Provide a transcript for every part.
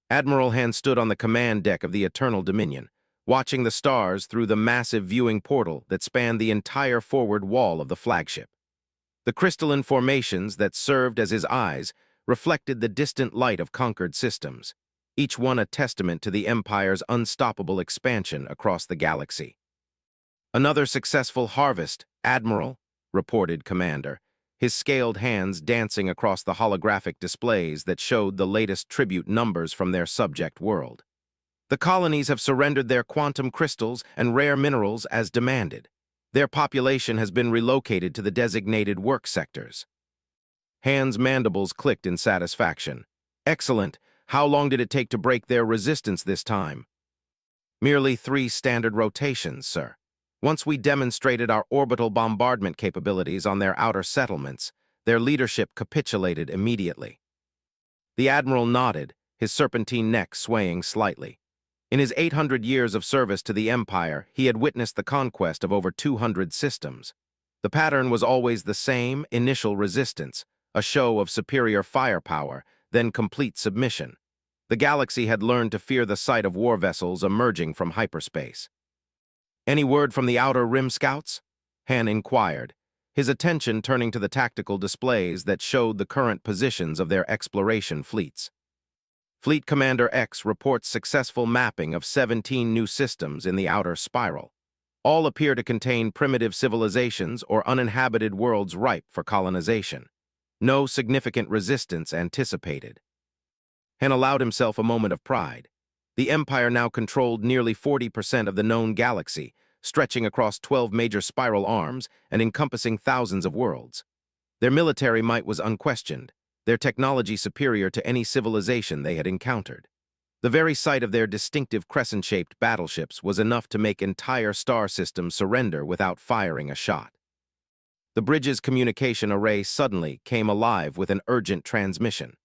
Admiral Han stood on the command deck of the Eternal Dominion, watching the stars through the massive viewing portal that spanned the entire forward wall of the flagship. The crystalline formations that served as his eyes reflected the distant light of conquered systems, each one a testament to the Empire's unstoppable expansion across the galaxy. "Another successful harvest, Admiral," reported Commander, his scaled hands dancing across the holographic displays that showed the latest tribute numbers from their subject world. "The colonies have surrendered their quantum crystals and rare minerals as demanded. Their population has been relocated to the designated work sectors." Han's mandibles clicked in satisfaction. "Excellent. How long did it take to break their resistance this time?" "Merely 3 standard rotations, sir. Once we demonstrated our orbital bombardment capabilities on their outer settlements, their leadership capitulated immediately." The Admiral nodded, his serpentine neck swaying slightly. In his 800 years of service to the Empire, he had witnessed the conquest of over 200 systems. The pattern was always the same: initial resistance, a show of superior firepower, then complete submission. The galaxy had learned to fear the sight of war vessels emerging from hyperspace. "Any word from the Outer Rim Scouts?" Han inquired, his attention turning to the tactical displays that showed the current positions of their exploration fleets. "Fleet Commander X reports successful mapping of 17 new systems in the outer spiral. All appear to contain primitive civilizations or uninhabited worlds ripe for colonization. No significant resistance anticipated." Han allowed himself a moment of pride. The Empire now controlled nearly 40% of the known galaxy, stretching across 12 major spiral arms and encompassing thousands of worlds. Their military might was unquestioned, their technology superior to any civilization they had encountered. The very sight of their distinctive crescent-shaped battleships was enough to make entire star systems surrender without firing a shot. The bridge's communication array suddenly came alive with an urgent transmission.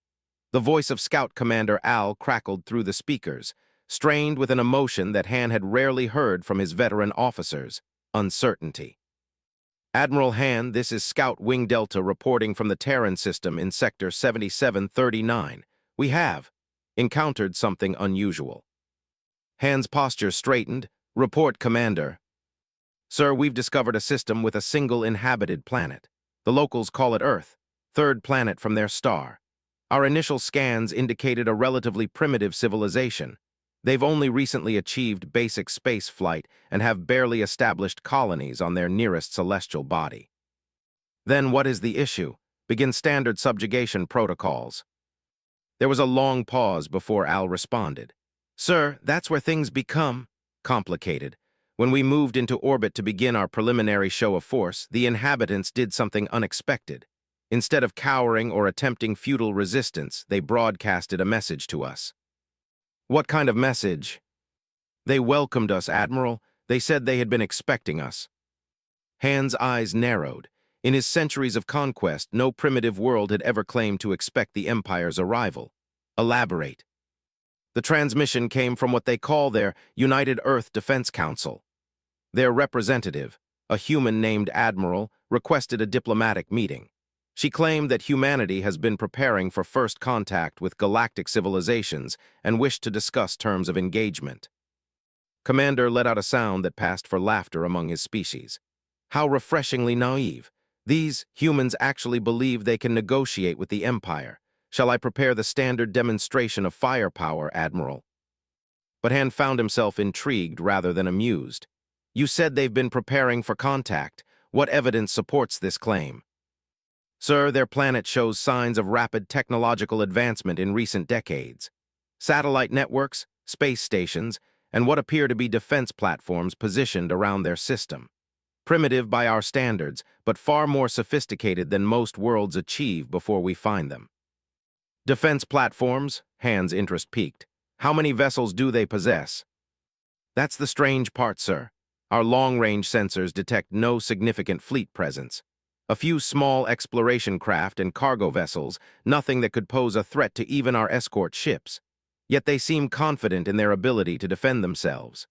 The voice of Scout Commander Al crackled through the speakers, strained with an emotion that Han had rarely heard from his veteran officers: uncertainty. "Admiral Han, this is Scout Wing Delta reporting from the Terran system in Sector 7739. We have encountered something unusual." Han's posture straightened. "Report, Commander." "Sir, we've discovered a system with a single inhabited planet. The locals call it Earth, 3rd planet from their star. Our initial scans indicated a relatively primitive civilization. They've only recently achieved basic space flight and have barely established colonies on their nearest celestial body." "Then what is the issue? Begin standard subjugation protocols." There was a long pause before Al responded. "Sir, that's where things become complicated. When we moved into orbit to begin our preliminary show of force, the inhabitants did something unexpected. Instead of cowering or attempting futile resistance, they broadcasted a message to us." "What kind of message?" "They welcomed us, Admiral. They said they had been expecting us." Han's eyes narrowed. In his centuries of conquest, no primitive world had ever claimed to expect the Empire's arrival. Elaborate. "The transmission came from what they call their United Earth Defense Council. Their representative, a human named Admiral, requested a diplomatic meeting. She claimed that humanity has been preparing for first contact with galactic civilizations and wished to discuss terms of engagement." Commander let out a sound that passed for laughter among his species. How refreshingly naive. These humans actually believe they can negotiate with the Empire. "Shall I prepare the standard demonstration of firepower, Admiral?" But Han found himself intrigued rather than amused. "You said they've been preparing for contact. What evidence supports this claim?" "Sir, their planet shows signs of rapid technological advancement in recent decades. Satellite networks, space stations, and what appear to be defense platforms positioned around their system. Primitive by our standards, but far more sophisticated than most worlds achieve before we find them." "Defense platforms?" Han's interest piqued. "How many vessels do they possess?" "That's the strange part, sir. Our long-range sensors detect no significant fleet presence. A few small exploration craft and cargo vessels, nothing that could pose a threat to even our escort ships. Yet they seem confident in their ability to defend themselves."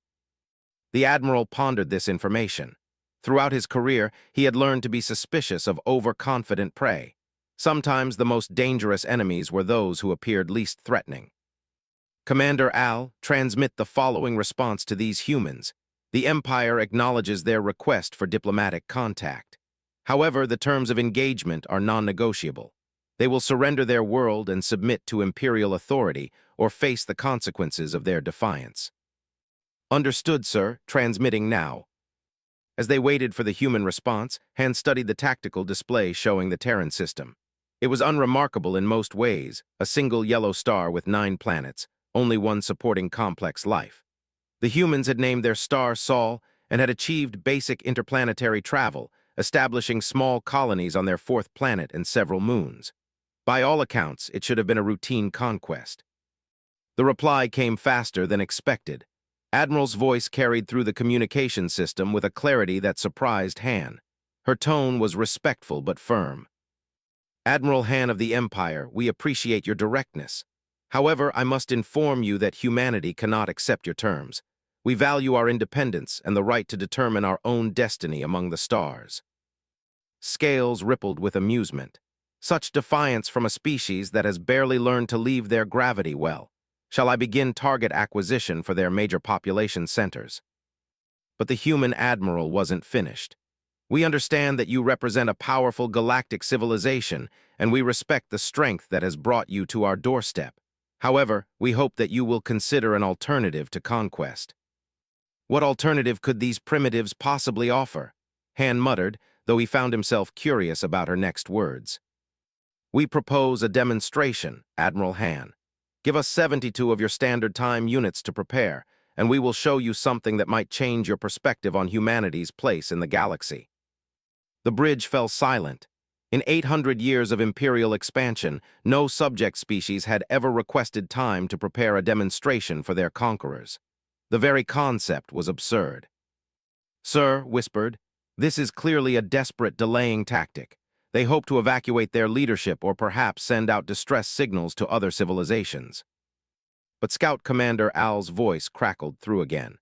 The Admiral pondered this information. Throughout his career, he had learned to be suspicious of overconfident prey. Sometimes the most dangerous enemies were those who appeared least threatening. Commander Al, transmit the following response to these humans. The Empire acknowledges their request for diplomatic contact. However, the terms of engagement are non-negotiable. They will surrender their world and submit to Imperial authority or face the consequences of their defiance. Understood, sir. Transmitting now. As they waited for the human response, Han studied the tactical display showing the Terran system. It was unremarkable in most ways, a single yellow star with 9 planets, only one supporting complex life. The humans had named their star Sol and had achieved basic interplanetary travel, establishing small colonies on their 4th planet and several moons. By all accounts, it should have been a routine conquest. The reply came faster than expected. Admiral's voice carried through the communication system with a clarity that surprised Han. Her tone was respectful but firm. Admiral Han of the Empire, we appreciate your directness. However, I must inform you that humanity cannot accept your terms. We value our independence and the right to determine our own destiny among the stars. Scales rippled with amusement. Such defiance from a species that has barely learned to leave their gravity well. Shall I begin target acquisition for their major population centers? But the human admiral wasn't finished. We understand that you represent a powerful galactic civilization, and we respect the strength that has brought you to our doorstep. However, we hope that you will consider an alternative to conquest. What alternative could these primitives possibly offer? Han muttered, though he found himself curious about her next words. We propose a demonstration, Admiral Han. Give us 72 of your standard time units to prepare, and we will show you something that might change your perspective on humanity's place in the galaxy. The bridge fell silent. In 800 years of Imperial expansion, no subject species had ever requested time to prepare a demonstration for their conquerors. The very concept was absurd. Sir, whispered, this is clearly a desperate delaying tactic. They hope to evacuate their leadership or perhaps send out distress signals to other civilizations. But Scout Commander Al's voice crackled through again.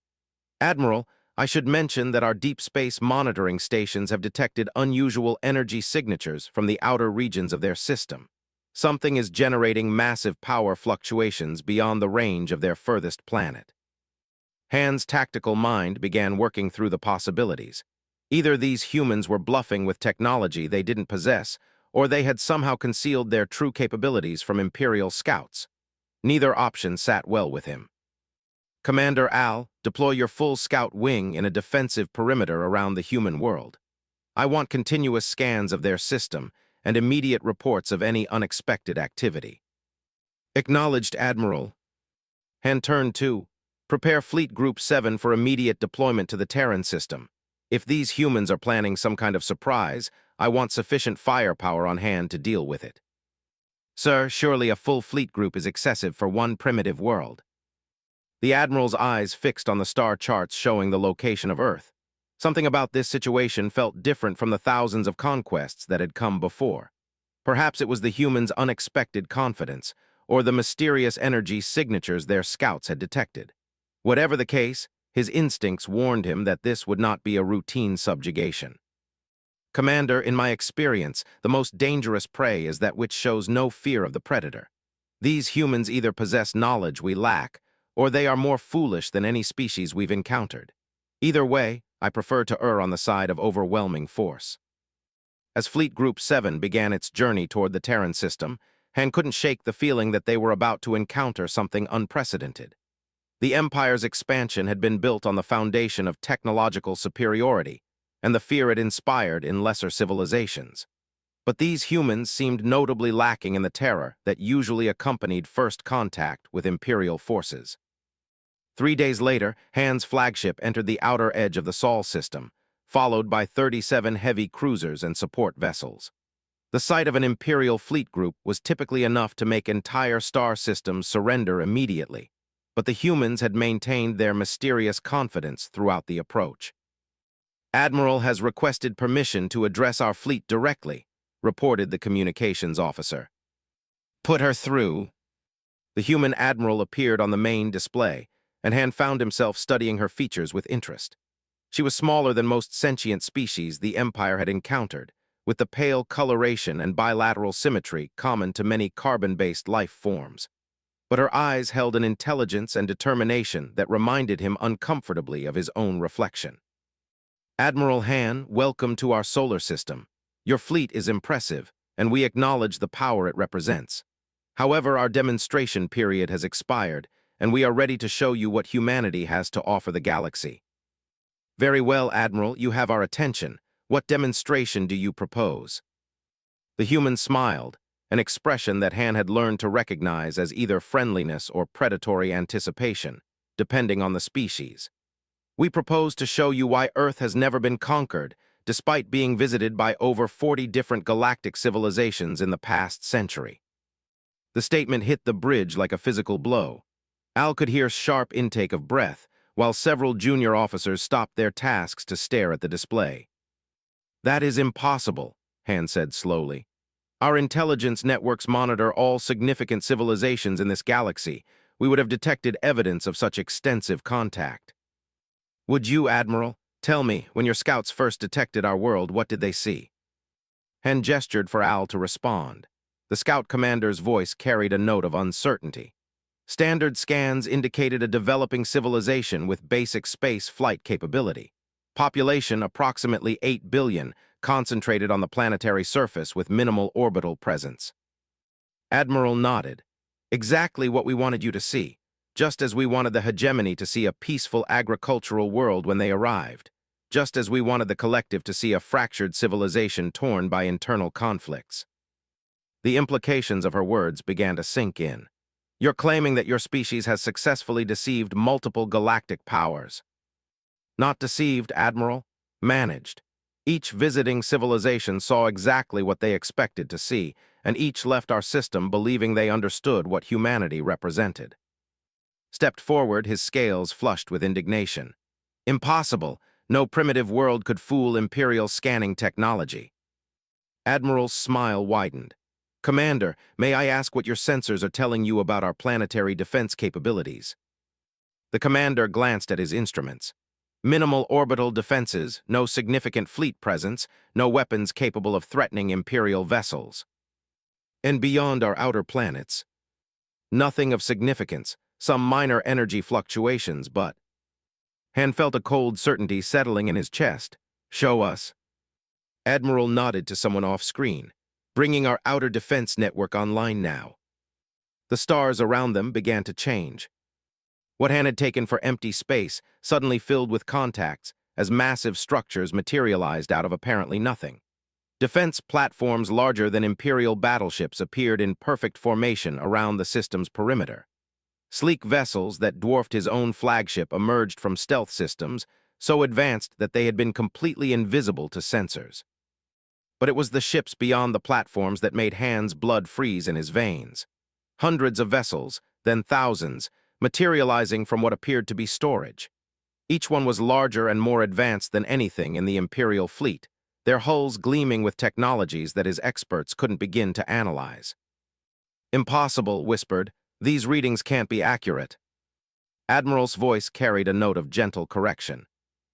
Admiral, I should mention that our deep space monitoring stations have detected unusual energy signatures from the outer regions of their system. Something is generating massive power fluctuations beyond the range of their furthest planet. Han's tactical mind began working through the possibilities. Either these humans were bluffing with technology they didn't possess, or they had somehow concealed their true capabilities from Imperial scouts. Neither option sat well with him. Commander Al, deploy your full scout wing in a defensive perimeter around the human world. I want continuous scans of their system and immediate reports of any unexpected activity. Acknowledged, Admiral. Han turned to, prepare Fleet Group 7 for immediate deployment to the Terran system. If these humans are planning some kind of surprise, I want sufficient firepower on hand to deal with it. Sir, surely a full fleet group is excessive for one primitive world. The Admiral's eyes fixed on the star charts showing the location of Earth. Something about this situation felt different from the thousands of conquests that had come before. Perhaps it was the humans' unexpected confidence, or the mysterious energy signatures their scouts had detected. Whatever the case, his instincts warned him that this would not be a routine subjugation. Commander, in my experience, the most dangerous prey is that which shows no fear of the predator. These humans either possess knowledge we lack, or they are more foolish than any species we've encountered. Either way, I prefer to err on the side of overwhelming force. As Fleet Group 7 began its journey toward the Terran system, Han couldn't shake the feeling that they were about to encounter something unprecedented. The Empire's expansion had been built on the foundation of technological superiority, and the fear it inspired in lesser civilizations. But these humans seemed notably lacking in the terror that usually accompanied first contact with Imperial forces. 3 days later, Han's flagship entered the outer edge of the Sol system, followed by 37 heavy cruisers and support vessels. The sight of an Imperial fleet group was typically enough to make entire star systems surrender immediately, but the humans had maintained their mysterious confidence throughout the approach. Admiral has requested permission to address our fleet directly, reported the communications officer. Put her through. The human admiral appeared on the main display, and Han found himself studying her features with interest. She was smaller than most sentient species the Empire had encountered, with the pale coloration and bilateral symmetry common to many carbon-based life forms. but her eyes held an intelligence and determination that reminded him uncomfortably of his own reflection. Admiral Han, welcome to our solar system. Your fleet is impressive, and we acknowledge the power it represents. However, our demonstration period has expired, and we are ready to show you what humanity has to offer the galaxy. Very well, Admiral, you have our attention. What demonstration do you propose? The human smiled, an expression that Han had learned to recognize as either friendliness or predatory anticipation, depending on the species. We propose to show you why Earth has never been conquered, despite being visited by over 40 different galactic civilizations in the past century. The statement hit the bridge like a physical blow. Al could hear sharp intake of breath, while several junior officers stopped their tasks to stare at the display. That is impossible, Han said slowly. Our intelligence networks monitor all significant civilizations in this galaxy. We would have detected evidence of such extensive contact. Would you, Admiral, tell me, when your scouts first detected our world, what did they see? Han gestured for Al to respond. The scout commander's voice carried a note of uncertainty. Standard scans indicated a developing civilization with basic space flight capability. Population approximately 8 billion, concentrated on the planetary surface with minimal orbital presence. Admiral nodded. Exactly what we wanted you to see, just as we wanted the hegemony to see a peaceful agricultural world when they arrived, just as we wanted the collective to see a fractured civilization torn by internal conflicts. The implications of her words began to sink in. You're claiming that your species has successfully deceived multiple galactic powers. Not deceived, Admiral. Managed. Each visiting civilization saw exactly what they expected to see, and each left our system believing they understood what humanity represented. Stepped forward, his scales flushed with indignation. Impossible. No primitive world could fool Imperial scanning technology. Admiral's smile widened. Commander, may I ask what your sensors are telling you about our planetary defense capabilities? The commander glanced at his instruments. Minimal orbital defenses, no significant fleet presence, no weapons capable of threatening Imperial vessels. And beyond our outer planets, nothing of significance, some minor energy fluctuations, but... Han felt a cold certainty settling in his chest. Show us. Admiral nodded to someone off-screen, bringing our outer defense network online now. The stars around them began to change. What Han had taken for empty space suddenly filled with contacts as massive structures materialized out of apparently nothing. Defense platforms larger than Imperial battleships appeared in perfect formation around the system's perimeter. Sleek vessels that dwarfed his own flagship emerged from stealth systems, so advanced that they had been completely invisible to sensors. But it was the ships beyond the platforms that made Han's blood freeze in his veins. Hundreds of vessels, then thousands, materializing from what appeared to be storage. Each one was larger and more advanced than anything in the Imperial fleet, their hulls gleaming with technologies that his experts couldn't begin to analyze. Impossible, whispered. These readings can't be accurate. Admiral's voice carried a note of gentle correction.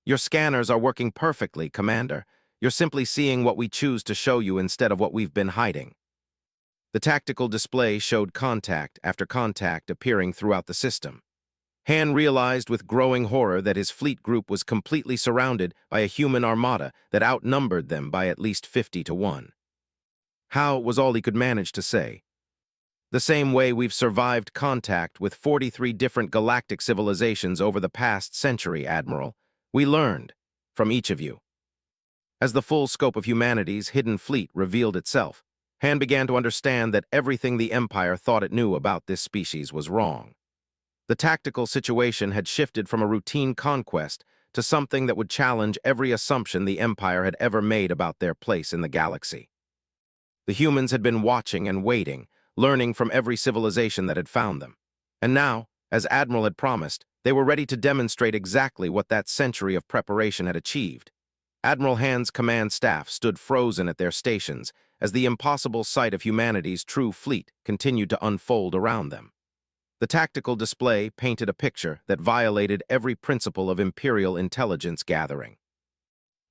Your scanners are working perfectly, Commander. You're simply seeing what we choose to show you instead of what we've been hiding. The tactical display showed contact after contact appearing throughout the system. Han realized with growing horror that his fleet group was completely surrounded by a human armada that outnumbered them by at least 50 to 1. How was all he could manage to say. The same way we've survived contact with 43 different galactic civilizations over the past century, Admiral. We learned from each of you. As the full scope of humanity's hidden fleet revealed itself, Han began to understand that everything the Empire thought it knew about this species was wrong. The tactical situation had shifted from a routine conquest to something that would challenge every assumption the Empire had ever made about their place in the galaxy. The humans had been watching and waiting, learning from every civilization that had found them. And now, as Admiral had promised, they were ready to demonstrate exactly what that century of preparation had achieved. Admiral Han's command staff stood frozen at their stations as the impossible sight of humanity's true fleet continued to unfold around them. The tactical display painted a picture that violated every principle of Imperial intelligence gathering.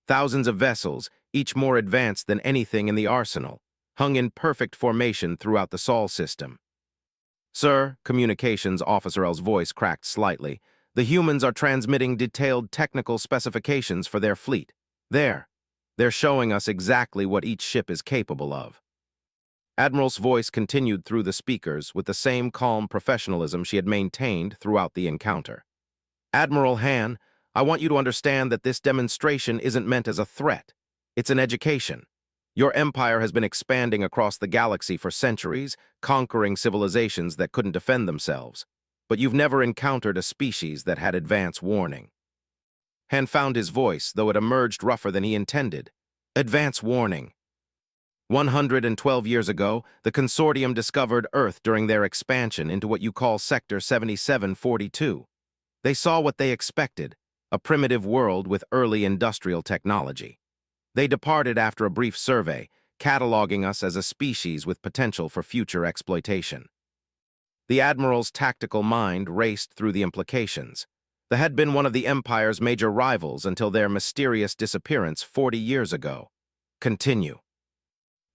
Thousands of vessels, each more advanced than anything in the arsenal, hung in perfect formation throughout the Sol system. Sir, communications officer's voice cracked slightly. The humans are transmitting detailed technical specifications for their fleet. There. They're showing us exactly what each ship is capable of. Admiral's voice continued through the speakers with the same calm professionalism she had maintained throughout the encounter. Admiral Han, I want you to understand that this demonstration isn't meant as a threat. It's an education. Your empire has been expanding across the galaxy for centuries, conquering civilizations that couldn't defend themselves. But you've never encountered a species that had advance warning. Han found his voice, though it emerged rougher than he intended. Advance warning. 112 years ago, the Consortium discovered Earth during their expansion into what you call Sector 7742. They saw what they expected, a primitive world with early industrial technology. They departed after a brief survey, cataloging us as a species with potential for future exploitation. The Admiral's tactical mind raced through the implications. They had been one of the Empire's major rivals until their mysterious disappearance 40 years ago. Continue.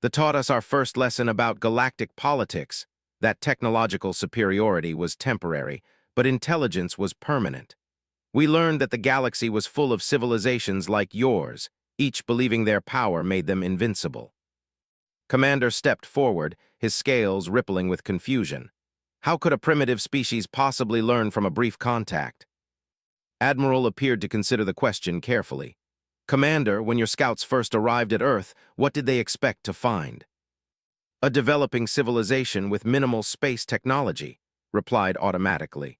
They taught us our first lesson about galactic politics, that technological superiority was temporary, but intelligence was permanent. We learned that the galaxy was full of civilizations like yours, each believing their power made them invincible. Commander stepped forward, his scales rippling with confusion. How could a primitive species possibly learn from a brief contact? Admiral appeared to consider the question carefully. Commander, when your scouts first arrived at Earth, what did they expect to find? A developing civilization with minimal space technology, replied automatically.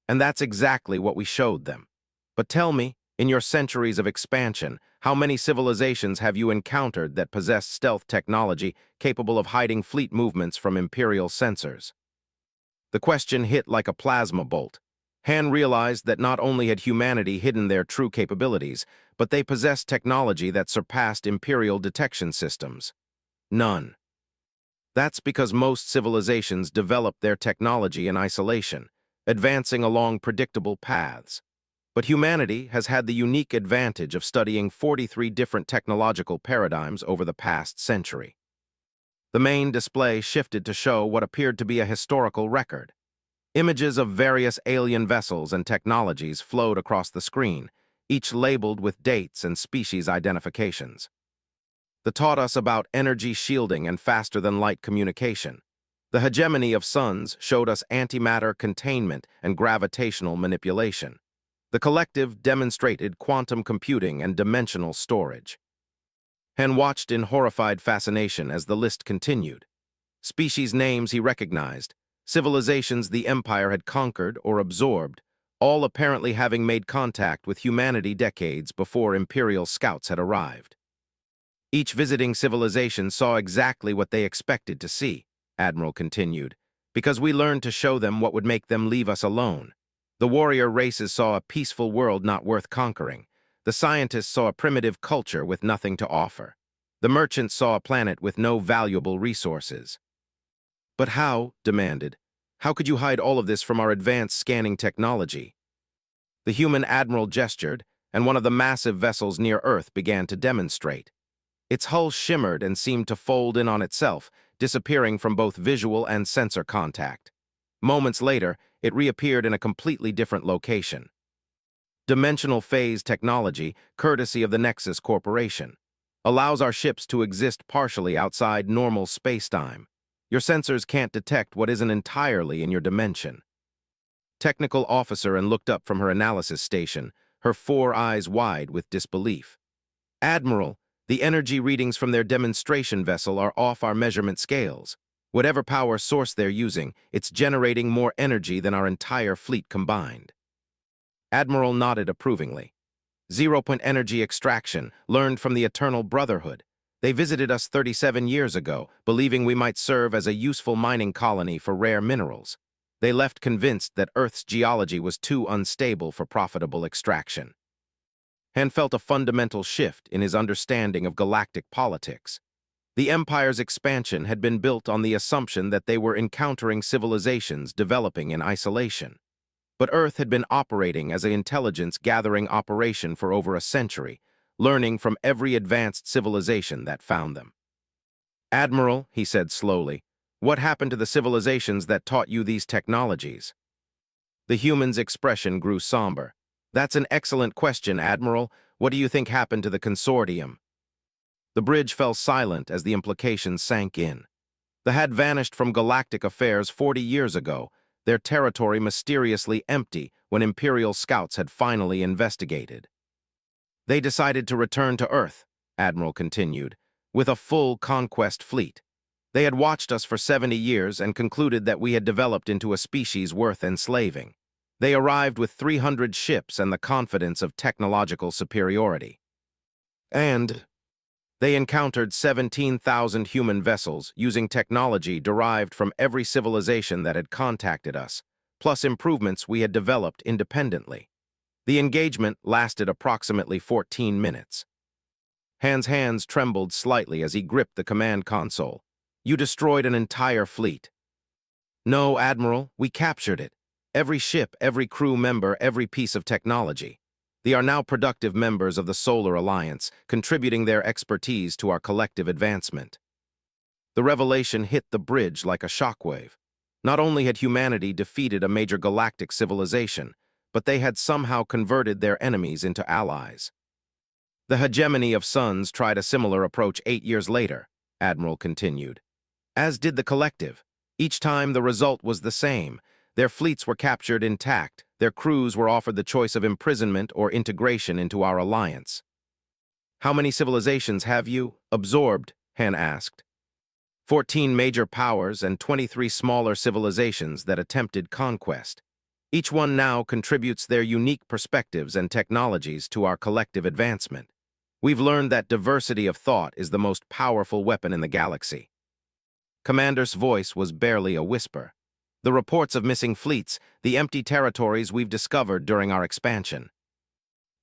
And that's exactly what we showed them. But tell me, in your centuries of expansion, how many civilizations have you encountered that possess stealth technology capable of hiding fleet movements from Imperial sensors? The question hit like a plasma bolt. Han realized that not only had humanity hidden their true capabilities, but they possessed technology that surpassed Imperial detection systems. None. That's because most civilizations developed their technology in isolation, advancing along predictable paths. But humanity has had the unique advantage of studying 43 different technological paradigms over the past century. The main display shifted to show what appeared to be a historical record. Images of various alien vessels and technologies flowed across the screen, each labeled with dates and species identifications. They taught us about energy shielding and faster-than-light communication. The hegemony of suns showed us antimatter containment and gravitational manipulation. The collective demonstrated quantum computing and dimensional storage. Han watched in horrified fascination as the list continued. Species names he recognized, civilizations the Empire had conquered or absorbed, all apparently having made contact with humanity decades before Imperial scouts had arrived. Each visiting civilization saw exactly what they expected to see, Admiral continued, because we learned to show them what would make them leave us alone. The warrior races saw a peaceful world not worth conquering. The scientists saw a primitive culture with nothing to offer. The merchants saw a planet with no valuable resources. But how, demanded, how could you hide all of this from our advanced scanning technology? The human admiral gestured, and one of the massive vessels near Earth began to demonstrate. Its hull shimmered and seemed to fold in on itself, disappearing from both visual and sensor contact. Moments later, it reappeared in a completely different location. Dimensional phase technology, courtesy of the Nexus Corporation, allows our ships to exist partially outside normal spacetime. Your sensors can't detect what isn't entirely in your dimension. Technical officer and looked up from her analysis station, her 4 eyes wide with disbelief. Admiral, the energy readings from their demonstration vessel are off our measurement scales. Whatever power source they're using, it's generating more energy than our entire fleet combined. Admiral nodded approvingly. Zero-point energy extraction, learned from the Eternal Brotherhood. They visited us 37 years ago, believing we might serve as a useful mining colony for rare minerals. They left convinced that Earth's geology was too unstable for profitable extraction. Han felt a fundamental shift in his understanding of galactic politics. The Empire's expansion had been built on the assumption that they were encountering civilizations developing in isolation. But Earth had been operating as an intelligence-gathering operation for over a century, learning from every advanced civilization that found them. Admiral, he said slowly, What happened to the civilizations that taught you these technologies? The human's expression grew somber. That's an excellent question, Admiral. What do you think happened to the consortium? The bridge fell silent as the implications sank in. They had vanished from galactic affairs 40 years ago, their territory mysteriously empty when Imperial scouts had finally investigated. They decided to return to Earth, Admiral continued, with a full conquest fleet. They had watched us for 70 years and concluded that we had developed into a species worth enslaving. They arrived with 300 ships and the confidence of technological superiority. And they encountered 17,000 human vessels using technology derived from every civilization that had contacted us, plus improvements we had developed independently. The engagement lasted approximately 14 minutes. Han's hands trembled slightly as he gripped the command console. You destroyed an entire fleet. No, Admiral, we captured it. Every ship, every crew member, every piece of technology. They are now productive members of the Solar Alliance, contributing their expertise to our collective advancement. The revelation hit the bridge like a shockwave. Not only had humanity defeated a major galactic civilization, but they had somehow converted their enemies into allies. The hegemony of suns tried a similar approach 8 years later, Admiral continued. As did the collective. Each time the result was the same. Their fleets were captured intact. Their crews were offered the choice of imprisonment or integration into our alliance. How many civilizations have you absorbed? Han asked. 14 major powers and 23 smaller civilizations that attempted conquest. Each one now contributes their unique perspectives and technologies to our collective advancement. We've learned that diversity of thought is the most powerful weapon in the galaxy. Commander's voice was barely a whisper. The reports of missing fleets, the empty territories we've discovered during our expansion.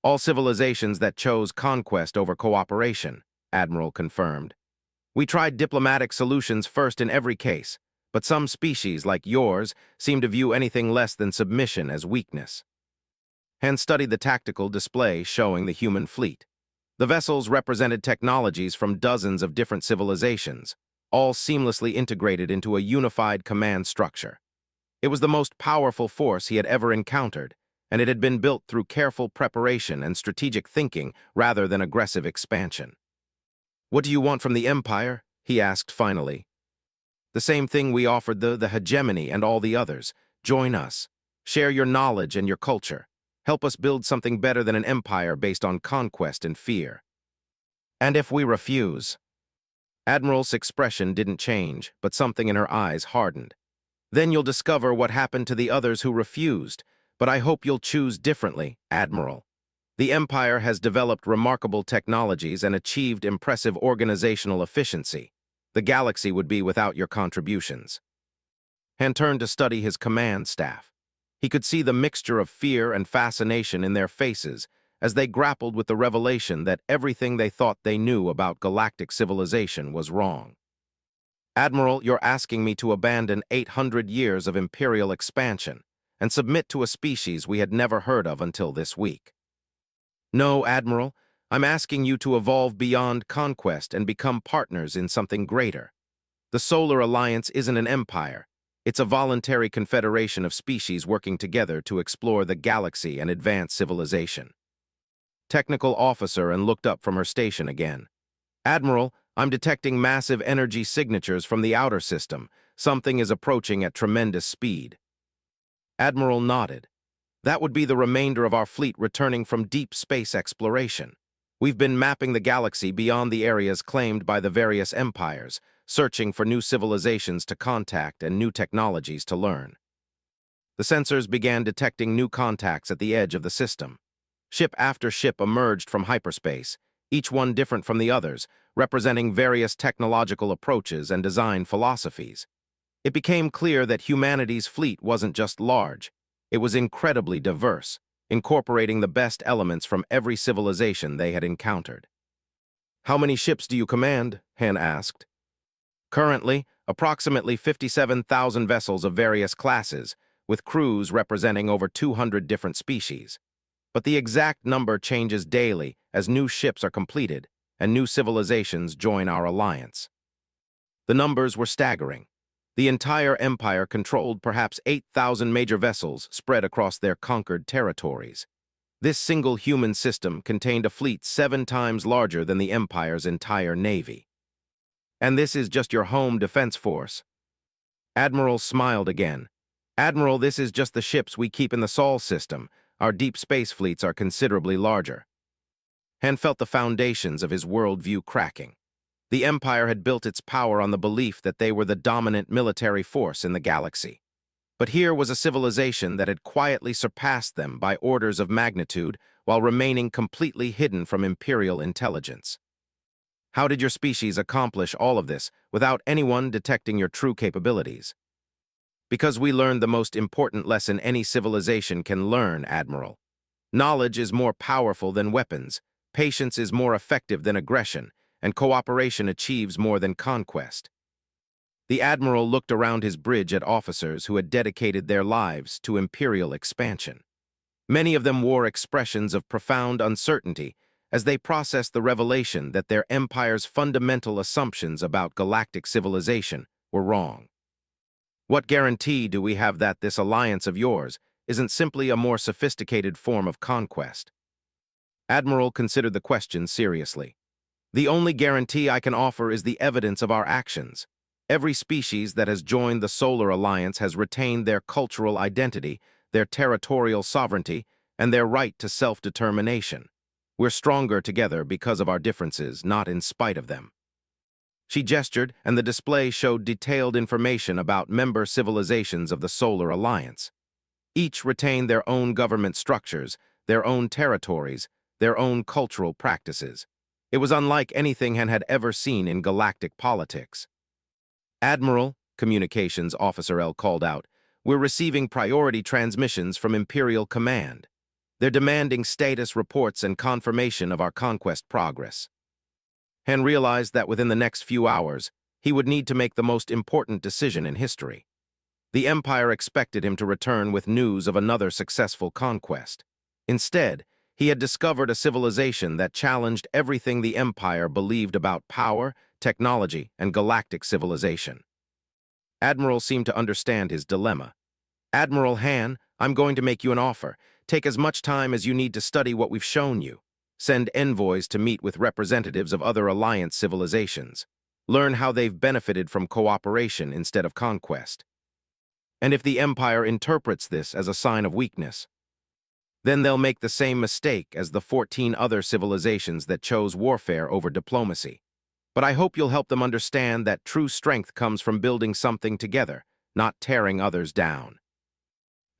All civilizations that chose conquest over cooperation, Admiral confirmed. We tried diplomatic solutions first in every case, but some species, like yours, seem to view anything less than submission as weakness. Han studied the tactical display showing the human fleet. The vessels represented technologies from dozens of different civilizations, all seamlessly integrated into a unified command structure. It was the most powerful force he had ever encountered, and it had been built through careful preparation and strategic thinking rather than aggressive expansion. What do you want from the Empire? He asked finally. The same thing we offered the hegemony and all the others. Join us. Share your knowledge and your culture. Help us build something better than an empire based on conquest and fear. And if we refuse? Admiral's expression didn't change, but something in her eyes hardened. Then you'll discover what happened to the others who refused, but I hope you'll choose differently, Admiral. The Empire has developed remarkable technologies and achieved impressive organizational efficiency. The galaxy would be without your contributions. Han turned to study his command staff. He could see the mixture of fear and fascination in their faces as they grappled with the revelation that everything they thought they knew about galactic civilization was wrong. Admiral, you're asking me to abandon 800 years of imperial expansion and submit to a species we had never heard of until this week. No, Admiral, I'm asking you to evolve beyond conquest and become partners in something greater. The Solar Alliance isn't an empire. It's a voluntary confederation of species working together to explore the galaxy and advance civilization. Technical officer and looked up from her station again. Admiral, I'm detecting massive energy signatures from the outer system. Something is approaching at tremendous speed. Admiral nodded. That would be the remainder of our fleet returning from deep space exploration. We've been mapping the galaxy beyond the areas claimed by the various empires, searching for new civilizations to contact and new technologies to learn. The sensors began detecting new contacts at the edge of the system. Ship after ship emerged from hyperspace, each one different from the others, representing various technological approaches and design philosophies. It became clear that humanity's fleet wasn't just large, it was incredibly diverse, incorporating the best elements from every civilization they had encountered. How many ships do you command? Han asked. Currently, approximately 57,000 vessels of various classes, with crews representing over 200 different species. But the exact number changes daily as new ships are completed and new civilizations join our alliance. The numbers were staggering. The entire empire controlled perhaps 8,000 major vessels spread across their conquered territories. This single human system contained a fleet 7 times larger than the empire's entire navy. And this is just your home defense force. Admiral smiled again. Admiral, this is just the ships we keep in the Sol system. Our deep space fleets are considerably larger. Han felt the foundations of his worldview cracking. The Empire had built its power on the belief that they were the dominant military force in the galaxy. But here was a civilization that had quietly surpassed them by orders of magnitude while remaining completely hidden from Imperial intelligence. How did your species accomplish all of this without anyone detecting your true capabilities? Because we learned the most important lesson any civilization can learn, Admiral. Knowledge is more powerful than weapons, patience is more effective than aggression, and cooperation achieves more than conquest. The Admiral looked around his bridge at officers who had dedicated their lives to Imperial expansion. Many of them wore expressions of profound uncertainty as they processed the revelation that their empire's fundamental assumptions about galactic civilization were wrong. What guarantee do we have that this alliance of yours isn't simply a more sophisticated form of conquest? Admiral considered the question seriously. The only guarantee I can offer is the evidence of our actions. Every species that has joined the Solar Alliance has retained their cultural identity, their territorial sovereignty, and their right to self-determination. We're stronger together because of our differences, not in spite of them. She gestured, and the display showed detailed information about member civilizations of the Solar Alliance. Each retained their own government structures, their own territories, their own cultural practices. It was unlike anything Han had ever seen in galactic politics. Admiral, Communications Officer L called out, we're receiving priority transmissions from Imperial Command. They're demanding status reports and confirmation of our conquest progress. Han realized that within the next few hours, he would need to make the most important decision in history. The Empire expected him to return with news of another successful conquest. Instead, he had discovered a civilization that challenged everything the Empire believed about power, technology, and galactic civilization. Admiral seemed to understand his dilemma. Admiral Han, I'm going to make you an offer. Take as much time as you need to study what we've shown you. Send envoys to meet with representatives of other Alliance civilizations. Learn how they've benefited from cooperation instead of conquest. And if the Empire interprets this as a sign of weakness, then they'll make the same mistake as the 14 other civilizations that chose warfare over diplomacy. But I hope you'll help them understand that true strength comes from building something together, not tearing others down.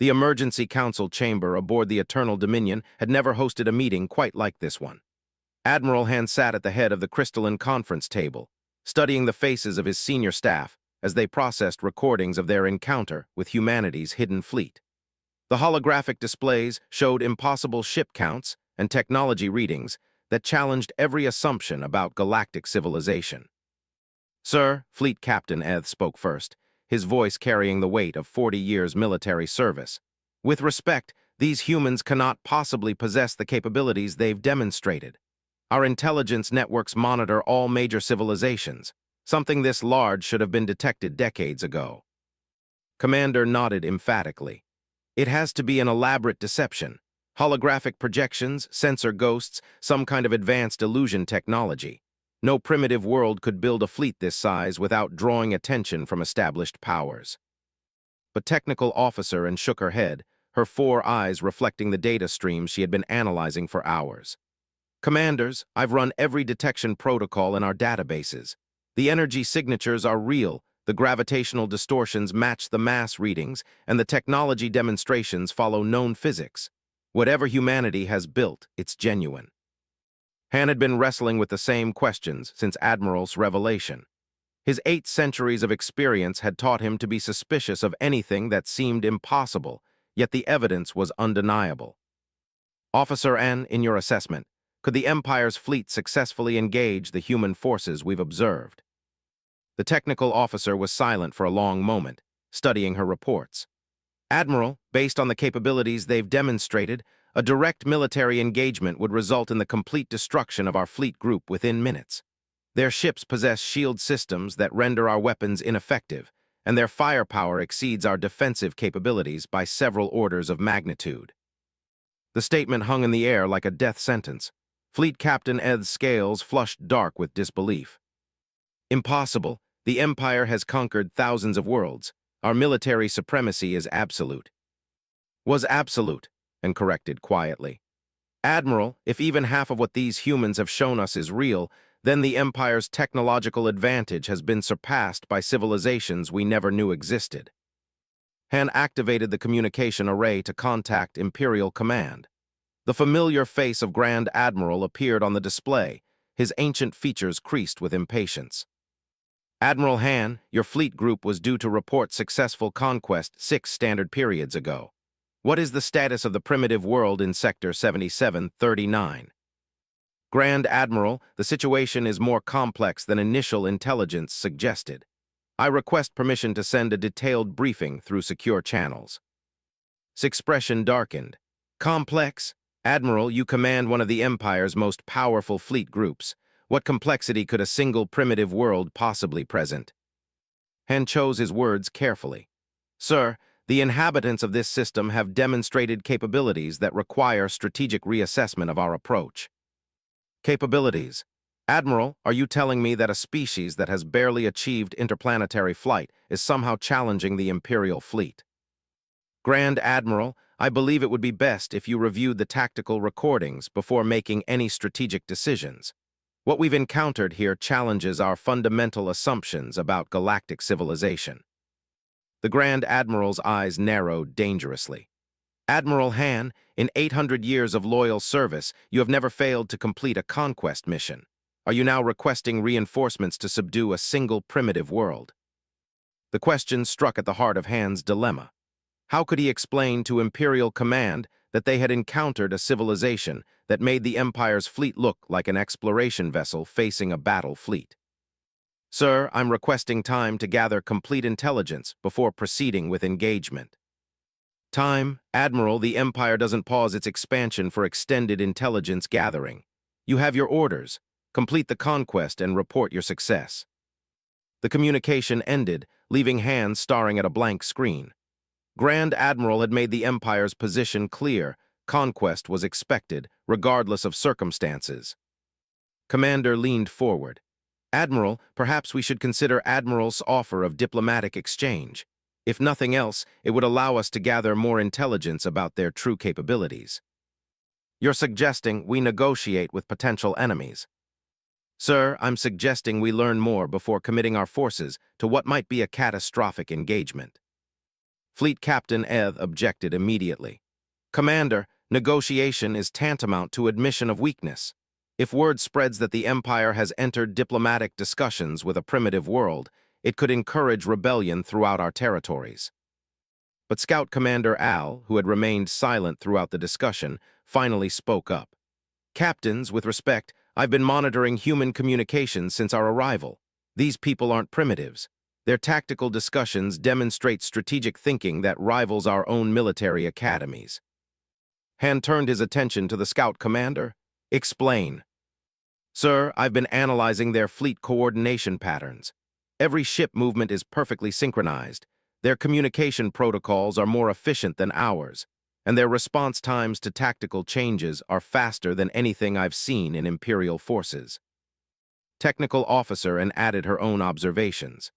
The Emergency Council chamber aboard the Eternal Dominion had never hosted a meeting quite like this one. Admiral Han sat at the head of the crystalline conference table, studying the faces of his senior staff as they processed recordings of their encounter with humanity's hidden fleet. The holographic displays showed impossible ship counts and technology readings that challenged every assumption about galactic civilization. Sir, Fleet Captain Eth spoke first, his voice carrying the weight of 40 years military service. With respect, these humans cannot possibly possess the capabilities they've demonstrated. Our intelligence networks monitor all major civilizations. Something this large should have been detected decades ago. Commander nodded emphatically. It has to be an elaborate deception. Holographic projections, sensor ghosts, some kind of advanced illusion technology. No primitive world could build a fleet this size without drawing attention from established powers. But technical officer and shook her head, her 4 eyes reflecting the data streams she had been analyzing for hours. Commanders, I've run every detection protocol in our databases. The energy signatures are real, the gravitational distortions match the mass readings, and the technology demonstrations follow known physics. Whatever humanity has built, it's genuine. Han had been wrestling with the same questions since Admiral's revelation. His 8 centuries of experience had taught him to be suspicious of anything that seemed impossible, yet the evidence was undeniable. Officer N, in your assessment, could the Empire's fleet successfully engage the human forces we've observed? The technical officer was silent for a long moment, studying her reports. Admiral, based on the capabilities they've demonstrated, a direct military engagement would result in the complete destruction of our fleet group within minutes. Their ships possess shield systems that render our weapons ineffective, and their firepower exceeds our defensive capabilities by several orders of magnitude. The statement hung in the air like a death sentence. Fleet Captain Ed's scales flushed dark with disbelief. Impossible. The Empire has conquered thousands of worlds. Our military supremacy is absolute. Was absolute, and corrected quietly. Admiral, if even half of what these humans have shown us is real, then the Empire's technological advantage has been surpassed by civilizations we never knew existed. Han activated the communication array to contact Imperial Command. The familiar face of Grand Admiral appeared on the display, his ancient features creased with impatience. Admiral Han, your fleet group was due to report successful conquest 6 standard periods ago. What is the status of the primitive world in Sector 7739? Grand Admiral, the situation is more complex than initial intelligence suggested. I request permission to send a detailed briefing through secure channels. His expression darkened. Complex? Admiral, you command one of the Empire's most powerful fleet groups. What complexity could a single primitive world possibly present? Han chose his words carefully. Sir, the inhabitants of this system have demonstrated capabilities that require strategic reassessment of our approach. Capabilities. Admiral, are you telling me that a species that has barely achieved interplanetary flight is somehow challenging the Imperial fleet? Grand Admiral, I believe it would be best if you reviewed the tactical recordings before making any strategic decisions. What we've encountered here challenges our fundamental assumptions about galactic civilization. The Grand Admiral's eyes narrowed dangerously. Admiral Han, in 800 years of loyal service, you have never failed to complete a conquest mission. Are you now requesting reinforcements to subdue a single primitive world? The question struck at the heart of Han's dilemma. How could he explain to Imperial Command that they had encountered a civilization that made the Empire's fleet look like an exploration vessel facing a battle fleet? Sir, I'm requesting time to gather complete intelligence before proceeding with engagement. Time, Admiral, the Empire doesn't pause its expansion for extended intelligence gathering. You have your orders. Complete the conquest and report your success. The communication ended, leaving Han staring at a blank screen. Grand Admiral had made the Empire's position clear. Conquest was expected, regardless of circumstances. Commander leaned forward. Admiral, perhaps we should consider Admiral's offer of diplomatic exchange. If nothing else, it would allow us to gather more intelligence about their true capabilities. You're suggesting we negotiate with potential enemies. Sir, I'm suggesting we learn more before committing our forces to what might be a catastrophic engagement. Fleet Captain Eth objected immediately. Commander, negotiation is tantamount to admission of weakness. If word spreads that the Empire has entered diplomatic discussions with a primitive world, it could encourage rebellion throughout our territories. But Scout Commander Al, who had remained silent throughout the discussion, finally spoke up. Captains, with respect, I've been monitoring human communications since our arrival. These people aren't primitives. Their tactical discussions demonstrate strategic thinking that rivals our own military academies. Han turned his attention to the Scout Commander. Explain. Sir, I've been analyzing their fleet coordination patterns. Every ship movement is perfectly synchronized. Their communication protocols are more efficient than ours, and their response times to tactical changes are faster than anything I've seen in Imperial forces. Technical officer and added her own observations.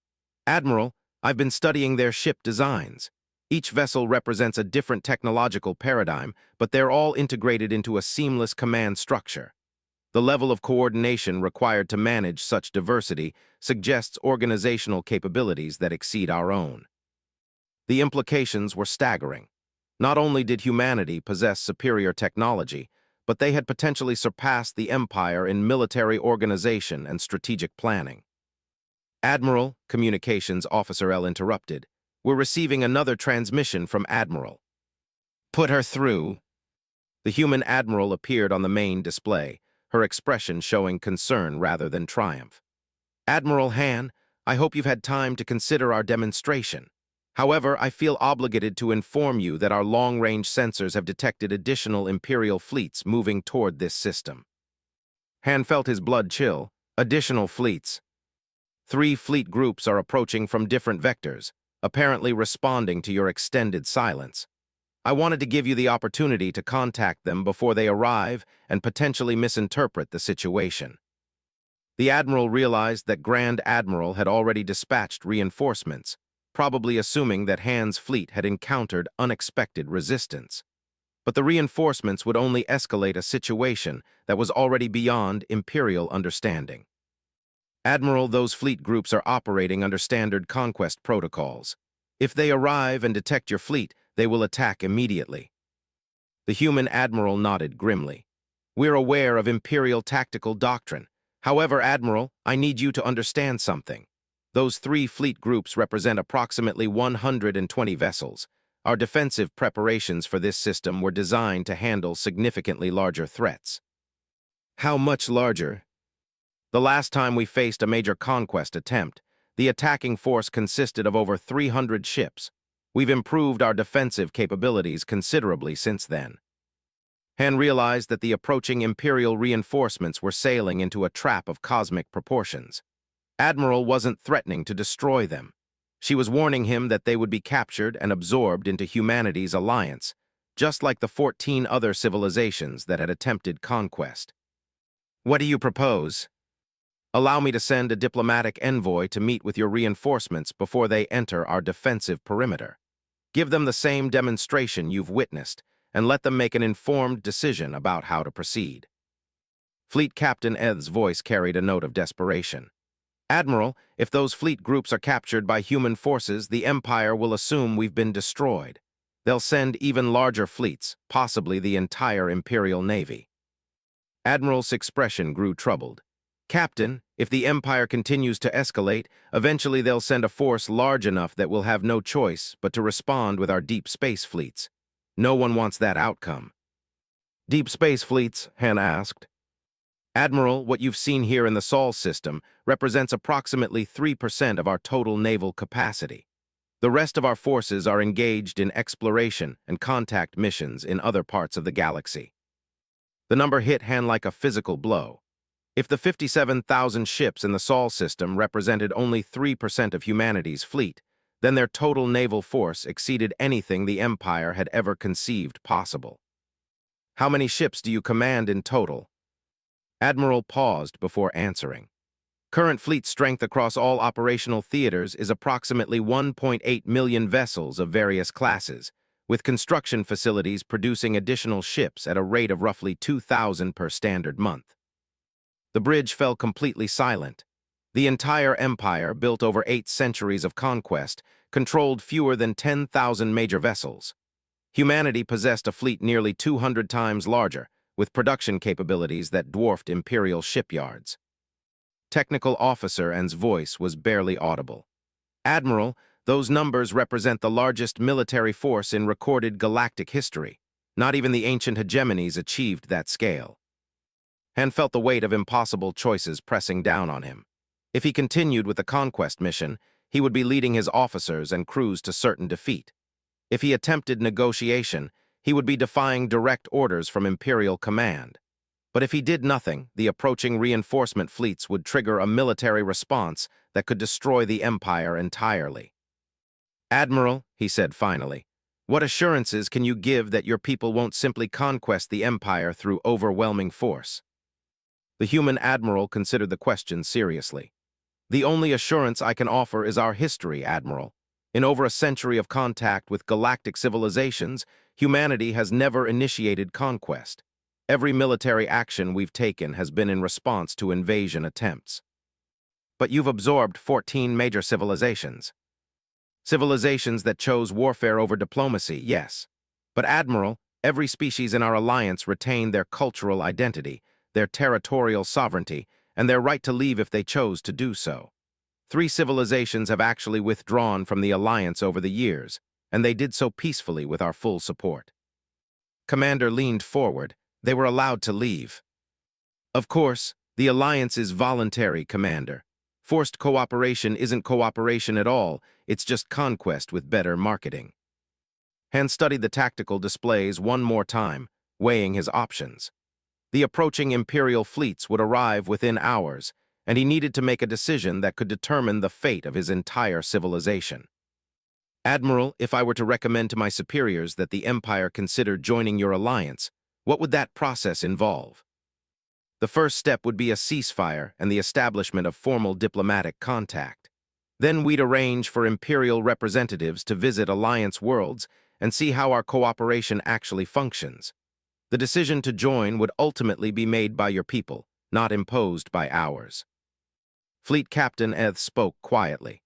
Admiral, I've been studying their ship designs. Each vessel represents a different technological paradigm, but they're all integrated into a seamless command structure. The level of coordination required to manage such diversity suggests organizational capabilities that exceed our own. The implications were staggering. Not only did humanity possess superior technology, but they had potentially surpassed the Empire in military organization and strategic planning. Admiral, Communications Officer L interrupted. We're receiving another transmission from Admiral. Put her through. The human Admiral appeared on the main display, her expression showing concern rather than triumph. Admiral Han, I hope you've had time to consider our demonstration. However, I feel obligated to inform you that our long-range sensors have detected additional Imperial fleets moving toward this system. Han felt his blood chill. Additional fleets. 3 fleet groups are approaching from different vectors. apparently responding to your extended silence. I wanted to give you the opportunity to contact them before they arrive and potentially misinterpret the situation. The Admiral realized that Grand Admiral had already dispatched reinforcements, probably assuming that Han's fleet had encountered unexpected resistance. But the reinforcements would only escalate a situation that was already beyond Imperial understanding. Admiral, those fleet groups are operating under standard conquest protocols. If they arrive and detect your fleet, they will attack immediately. The human Admiral nodded grimly. We're aware of Imperial tactical doctrine. However, Admiral, I need you to understand something. Those 3 fleet groups represent approximately 120 vessels. Our defensive preparations for this system were designed to handle significantly larger threats. How much larger? The last time we faced a major conquest attempt, the attacking force consisted of over 300 ships. We've improved our defensive capabilities considerably since then. Han realized that the approaching Imperial reinforcements were sailing into a trap of cosmic proportions. Admiral wasn't threatening to destroy them. She was warning him that they would be captured and absorbed into humanity's alliance, just like the 14 other civilizations that had attempted conquest. What do you propose? Allow me to send a diplomatic envoy to meet with your reinforcements before they enter our defensive perimeter. Give them the same demonstration you've witnessed, and let them make an informed decision about how to proceed. Fleet Captain Ed's voice carried a note of desperation. Admiral, if those fleet groups are captured by human forces, the Empire will assume we've been destroyed. They'll send even larger fleets, possibly the entire Imperial Navy. Admiral's expression grew troubled. Captain, if the Empire continues to escalate, eventually they'll send a force large enough that we'll have no choice but to respond with our deep space fleets. No one wants that outcome. Deep space fleets? Han asked. Admiral, what you've seen here in the Sol system represents approximately 3% of our total naval capacity. The rest of our forces are engaged in exploration and contact missions in other parts of the galaxy. The number hit Han like a physical blow. If the 57,000 ships in the Sol system represented only 3% of humanity's fleet, then their total naval force exceeded anything the Empire had ever conceived possible. How many ships do you command in total? Admiral paused before answering. Current fleet strength across all operational theaters is approximately 1.8 million vessels of various classes, with construction facilities producing additional ships at a rate of roughly 2,000 per standard month. The bridge fell completely silent. The entire empire, built over 8 centuries of conquest, controlled fewer than 10,000 major vessels. Humanity possessed a fleet nearly 200 times larger, with production capabilities that dwarfed Imperial shipyards. Technical Officer N's voice was barely audible. Admiral, those numbers represent the largest military force in recorded galactic history. Not even the ancient hegemonies achieved that scale. Han felt the weight of impossible choices pressing down on him. If he continued with the conquest mission, he would be leading his officers and crews to certain defeat. If he attempted negotiation, he would be defying direct orders from Imperial command. But if he did nothing, the approaching reinforcement fleets would trigger a military response that could destroy the Empire entirely. Admiral, he said finally, what assurances can you give that your people won't simply conquest the Empire through overwhelming force? The human Admiral considered the question seriously. The only assurance I can offer is our history, Admiral. In over a century of contact with galactic civilizations, humanity has never initiated conquest. Every military action we've taken has been in response to invasion attempts. But you've absorbed 14 major civilizations. Civilizations that chose warfare over diplomacy, yes. But Admiral, every species in our alliance retained their cultural identity, their territorial sovereignty, and their right to leave if they chose to do so. 3 civilizations have actually withdrawn from the alliance over the years, and they did so peacefully with our full support. Commander leaned forward. They were allowed to leave. Of course, the alliance is voluntary, Commander. Forced cooperation isn't cooperation at all, it's just conquest with better marketing. Han studied the tactical displays one more time, weighing his options. The approaching Imperial fleets would arrive within hours, and he needed to make a decision that could determine the fate of his entire civilization. Admiral, if I were to recommend to my superiors that the Empire consider joining your alliance, what would that process involve? The first step would be a ceasefire and the establishment of formal diplomatic contact. Then we'd arrange for Imperial representatives to visit Alliance worlds and see how our cooperation actually functions. The decision to join would ultimately be made by your people, not imposed by ours. Fleet Captain Eth spoke quietly.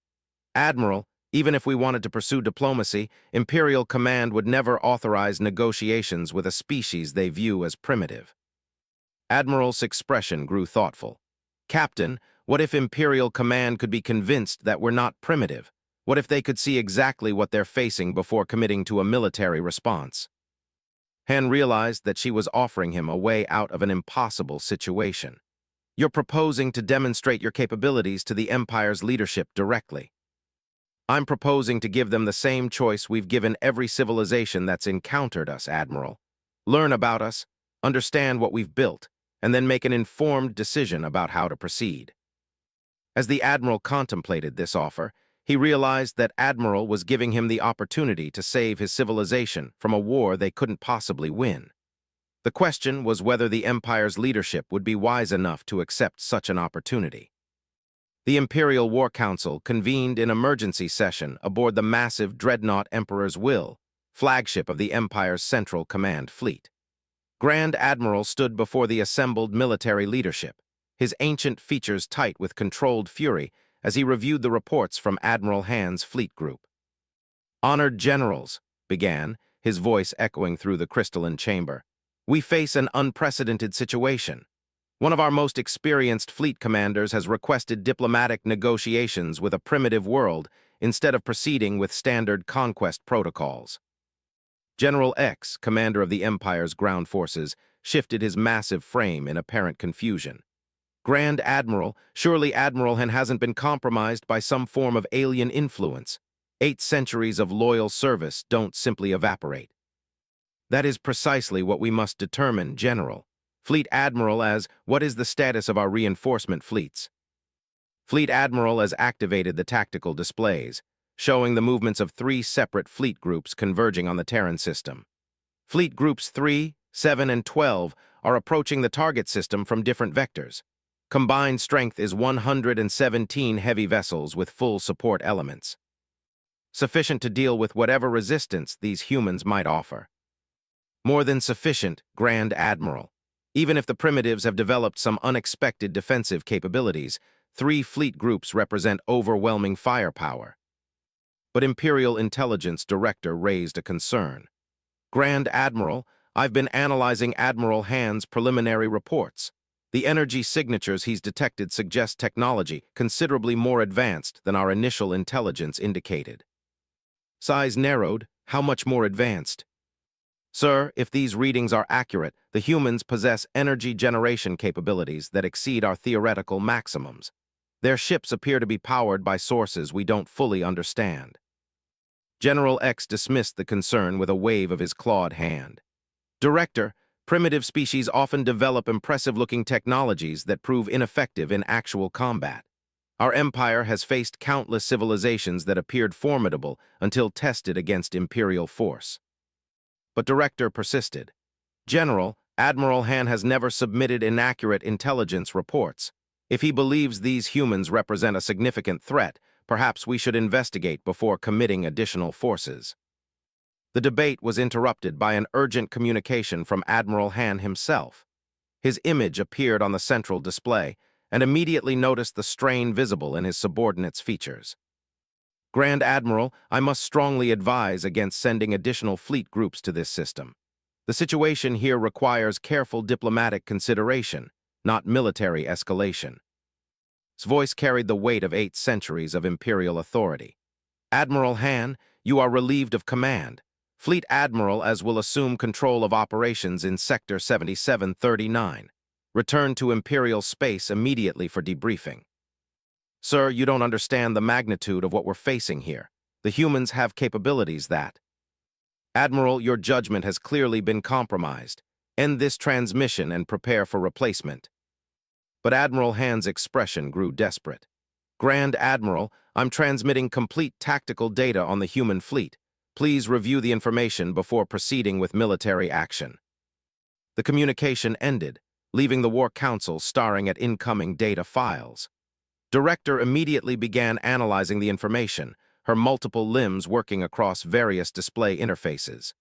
Admiral, even if we wanted to pursue diplomacy, Imperial Command would never authorize negotiations with a species they view as primitive. Admiral's expression grew thoughtful. Captain, what if Imperial Command could be convinced that we're not primitive? What if they could see exactly what they're facing before committing to a military response? Han realized that she was offering him a way out of an impossible situation. You're proposing to demonstrate your capabilities to the Empire's leadership directly. I'm proposing to give them the same choice we've given every civilization that's encountered us, Admiral. Learn about us, understand what we've built, and then make an informed decision about how to proceed. As the Admiral contemplated this offer, he realized that Admiral was giving him the opportunity to save his civilization from a war they couldn't possibly win. The question was whether the Empire's leadership would be wise enough to accept such an opportunity. The Imperial War Council convened in emergency session aboard the massive dreadnought Emperor's Will, flagship of the Empire's Central Command Fleet. Grand Admiral stood before the assembled military leadership, his ancient features tight with controlled fury as he reviewed the reports from Admiral Han's fleet group. "Honored Generals," began, his voice echoing through the crystalline chamber, "we face an unprecedented situation. One of our most experienced fleet commanders has requested diplomatic negotiations with a primitive world instead of proceeding with standard conquest protocols." General X, commander of the Empire's ground forces, shifted his massive frame in apparent confusion. "Grand Admiral, surely Admiral Han hasn't been compromised by some form of alien influence. 8 centuries of loyal service don't simply evaporate." "That is precisely what we must determine, General. Fleet Admiral as, what is the status of our reinforcement fleets?" Fleet Admiral has activated the tactical displays, showing the movements of 3 separate fleet groups converging on the Terran system. Fleet Groups 3, 7, and 12 are approaching the target system from different vectors. Combined strength is 117 heavy vessels with full support elements, sufficient to deal with whatever resistance these humans might offer. More than sufficient, Grand Admiral. Even if the primitives have developed some unexpected defensive capabilities, 3 fleet groups represent overwhelming firepower. But Imperial Intelligence Director raised a concern. "Grand Admiral, I've been analyzing Admiral Han's preliminary reports. The energy signatures he's detected suggest technology considerably more advanced than our initial intelligence indicated." Size narrowed. "How much more advanced?" "Sir, if these readings are accurate, the humans possess energy generation capabilities that exceed our theoretical maximums. Their ships appear to be powered by sources we don't fully understand." General X dismissed the concern with a wave of his clawed hand. "Director, primitive species often develop impressive-looking technologies that prove ineffective in actual combat. Our empire has faced countless civilizations that appeared formidable until tested against Imperial force." But Director persisted. "General, Admiral Han has never submitted inaccurate intelligence reports. If he believes these humans represent a significant threat, perhaps we should investigate before committing additional forces." The debate was interrupted by an urgent communication from Admiral Han himself. His image appeared on the central display, and immediately noticed the strain visible in his subordinate's features. "Grand Admiral, I must strongly advise against sending additional fleet groups to this system. The situation here requires careful diplomatic consideration, not military escalation." His voice carried the weight of 8 centuries of Imperial authority. "Admiral Han, you are relieved of command. Fleet Admiral as will assume control of operations in Sector 7739. Return to Imperial space immediately for debriefing." "Sir, you don't understand the magnitude of what we're facing here. The humans have capabilities that—" "Admiral, your judgment has clearly been compromised. End this transmission and prepare for replacement." But Admiral Han's expression grew desperate. "Grand Admiral, I'm transmitting complete tactical data on the human fleet. Please review the information before proceeding with military action." The communication ended, leaving the War Council staring at incoming data files. Director immediately began analyzing the information, her multiple limbs working across various display interfaces.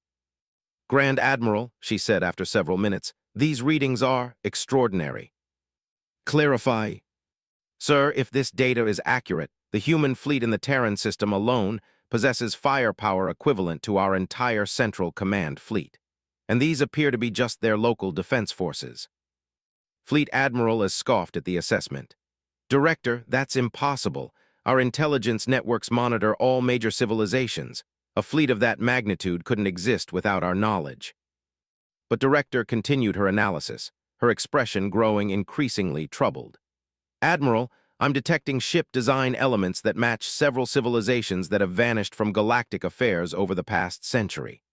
"Grand Admiral," she said after several minutes, "these readings are extraordinary." "Clarify." "Sir, if this data is accurate, the human fleet in the Terran system alone possesses firepower equivalent to our entire Central Command fleet. And these appear to be just their local defense forces." Fleet Admiral has scoffed at the assessment. "Director, that's impossible. Our intelligence networks monitor all major civilizations. A fleet of that magnitude couldn't exist without our knowledge." But Director continued her analysis, her expression growing increasingly troubled. "Admiral, I'm detecting ship design elements that match several civilizations that have vanished from galactic affairs over the past century."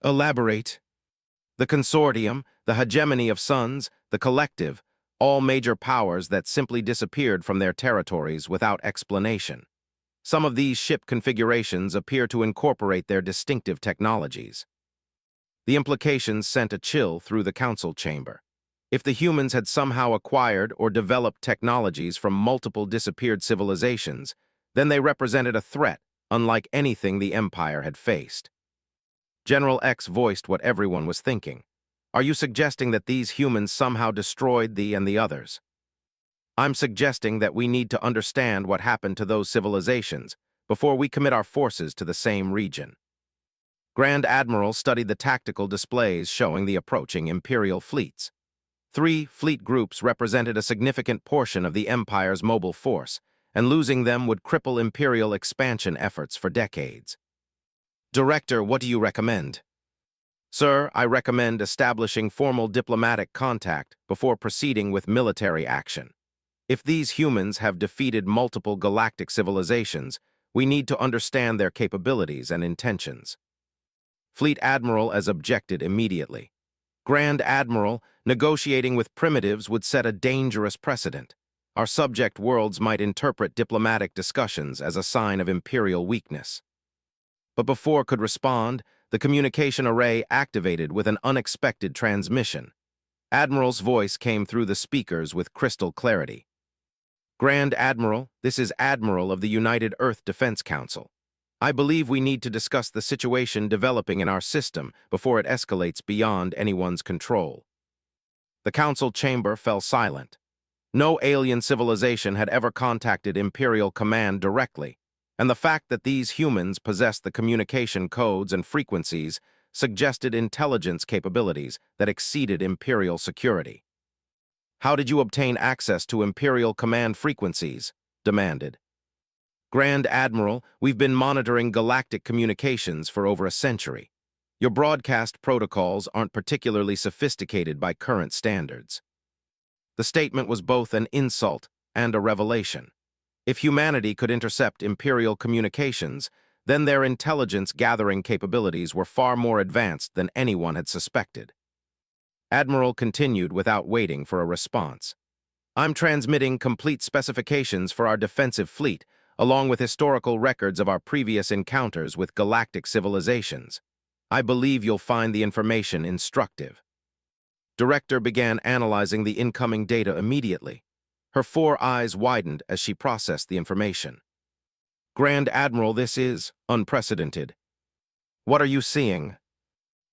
"Elaborate." "The consortium, the hegemony of suns, the collective, all major powers that simply disappeared from their territories without explanation. Some of these ship configurations appear to incorporate their distinctive technologies." The implications sent a chill through the council chamber. If the humans had somehow acquired or developed technologies from multiple disappeared civilizations, then they represented a threat unlike anything the Empire had faced. General X voiced what everyone was thinking. "Are you suggesting that these humans somehow destroyed thee and the others?" "I'm suggesting that we need to understand what happened to those civilizations before we commit our forces to the same region." Grand Admiral studied the tactical displays showing the approaching Imperial fleets. 3 fleet groups represented a significant portion of the Empire's mobile force, and losing them would cripple Imperial expansion efforts for decades. "Director, what do you recommend?" "Sir, I recommend establishing formal diplomatic contact before proceeding with military action. If these humans have defeated multiple galactic civilizations, we need to understand their capabilities and intentions." Fleet Admiral as objected immediately. "Grand Admiral, negotiating with primitives would set a dangerous precedent. Our subject worlds might interpret diplomatic discussions as a sign of Imperial weakness." But before could respond, the communication array activated with an unexpected transmission. Admiral's voice came through the speakers with crystal clarity. "Grand Admiral, this is Admiral of the United Earth Defense Council. I believe we need to discuss the situation developing in our system before it escalates beyond anyone's control." The council chamber fell silent. No alien civilization had ever contacted Imperial Command directly, and the fact that these humans possessed the communication codes and frequencies suggested intelligence capabilities that exceeded Imperial security. "How did you obtain access to Imperial Command frequencies?" demanded. "Grand Admiral, we've been monitoring galactic communications for over a century. Your broadcast protocols aren't particularly sophisticated by current standards." The statement was both an insult and a revelation. If humanity could intercept Imperial communications, then their intelligence-gathering capabilities were far more advanced than anyone had suspected. Admiral continued without waiting for a response. "I'm transmitting complete specifications for our defensive fleet, along with historical records of our previous encounters with galactic civilizations. I believe you'll find the information instructive." Director began analyzing the incoming data immediately. Her 4 eyes widened as she processed the information. "Grand Admiral, this is unprecedented." "What are you seeing?"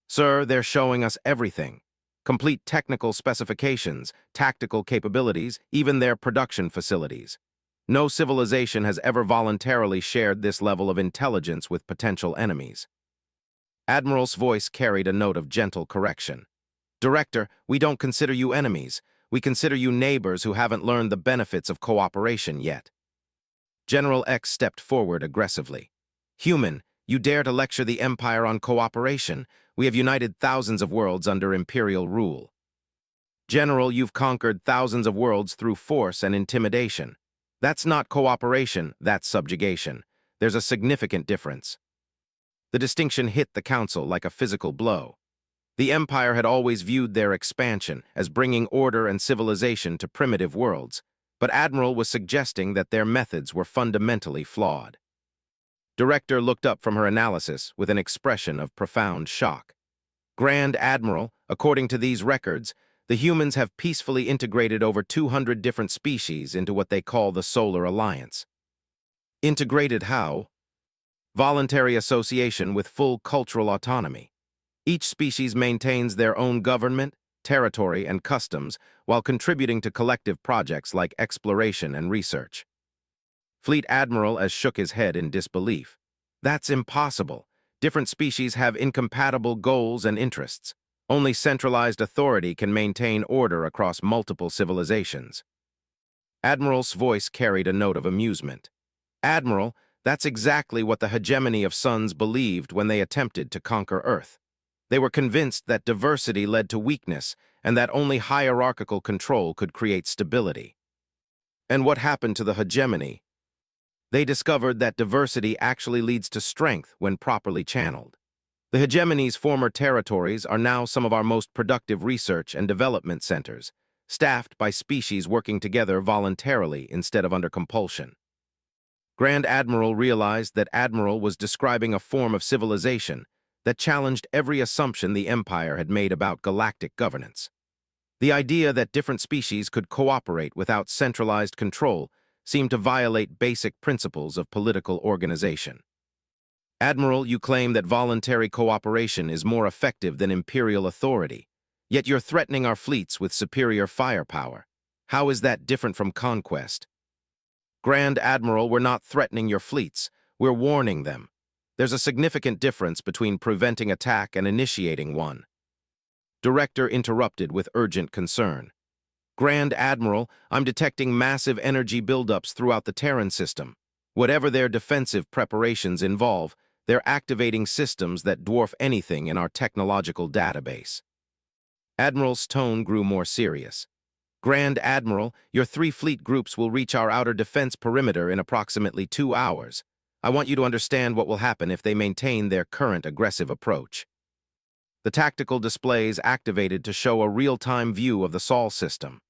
"Sir, they're showing us everything. Complete technical specifications, tactical capabilities, even their production facilities. No civilization has ever voluntarily shared this level of intelligence with potential enemies." Admiral's voice carried a note of gentle correction. "Director, we don't consider you enemies. We consider you neighbors who haven't learned the benefits of cooperation yet." General X stepped forward aggressively. "Human, you dare to lecture the Empire on cooperation? We have united thousands of worlds under Imperial rule." "General, you've conquered thousands of worlds through force and intimidation. That's not cooperation, that's subjugation. There's a significant difference." The distinction hit the council like a physical blow. The Empire had always viewed their expansion as bringing order and civilization to primitive worlds, but Admiral was suggesting that their methods were fundamentally flawed. Director looked up from her analysis with an expression of profound shock. Grand Admiral, according to these records, the humans have peacefully integrated over 200 different species into what they call the Solar Alliance. Integrated how? Voluntary association with full cultural autonomy. Each species maintains their own government, territory, and customs while contributing to collective projects like exploration and research. Fleet Admiral as shook his head in disbelief. That's impossible. Different species have incompatible goals and interests. Only centralized authority can maintain order across multiple civilizations. Admiral's voice carried a note of amusement. Admiral, that's exactly what the hegemony of suns believed when they attempted to conquer Earth. They were convinced that diversity led to weakness and that only hierarchical control could create stability. And what happened to the hegemony? They discovered that diversity actually leads to strength when properly channeled. The hegemony's former territories are now some of our most productive research and development centers, staffed by species working together voluntarily instead of under compulsion. Grand Admiral realized that Admiral was describing a form of civilization that challenged every assumption the Empire had made about galactic governance. The idea that different species could cooperate without centralized control seemed to violate basic principles of political organization. Admiral, you claim that voluntary cooperation is more effective than imperial authority, yet you're threatening our fleets with superior firepower. How is that different from conquest? Grand Admiral, we're not threatening your fleets, we're warning them. There's a significant difference between preventing attack and initiating one. Director interrupted with urgent concern. Grand Admiral, I'm detecting massive energy buildups throughout the Terran system. Whatever their defensive preparations involve, they're activating systems that dwarf anything in our technological database. Admiral's tone grew more serious. Grand Admiral, your 3 fleet groups will reach our outer defense perimeter in approximately 2 hours. I want you to understand what will happen if they maintain their current aggressive approach. The tactical displays activated to show a real-time view of the Sol system.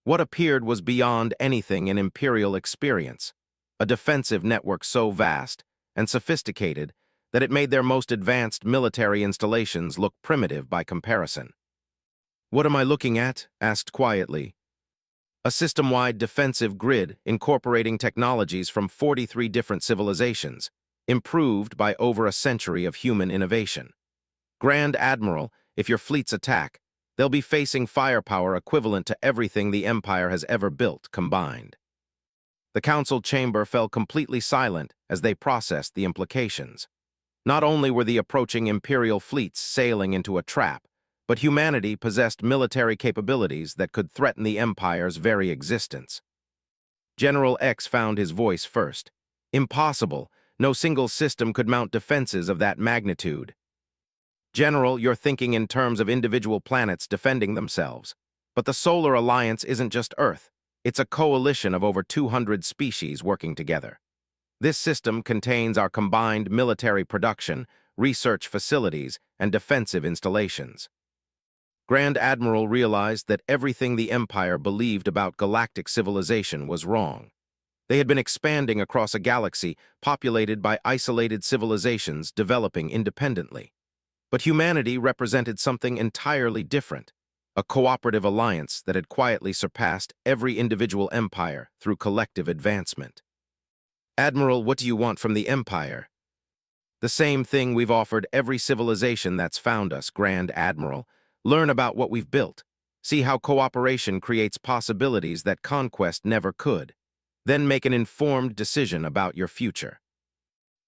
What appeared was beyond anything in Imperial experience, a defensive network so vast and sophisticated that it made their most advanced military installations look primitive by comparison. What am I looking at? Asked quietly. A system-wide defensive grid incorporating technologies from 43 different civilizations, improved by over a century of human innovation. Grand Admiral, if your fleets attack, they'll be facing firepower equivalent to everything the Empire has ever built combined. The council chamber fell completely silent as they processed the implications. Not only were the approaching Imperial fleets sailing into a trap, but humanity possessed military capabilities that could threaten the Empire's very existence. General X found his voice first. Impossible. No single system could mount defenses of that magnitude. General, you're thinking in terms of individual planets defending themselves. But the Solar Alliance isn't just Earth. It's a coalition of over 200 species working together. This system contains our combined military production, research facilities, and defensive installations. Grand Admiral realized that everything the Empire believed about galactic civilization was wrong. They had been expanding across a galaxy populated by isolated civilizations developing independently. But humanity represented something entirely different, a cooperative alliance that had quietly surpassed every individual empire through collective advancement. Admiral, what do you want from the Empire? The same thing we've offered every civilization that's found us, Grand Admiral. Learn about what we've built. See how cooperation creates possibilities that conquest never could. Then make an informed decision about your future.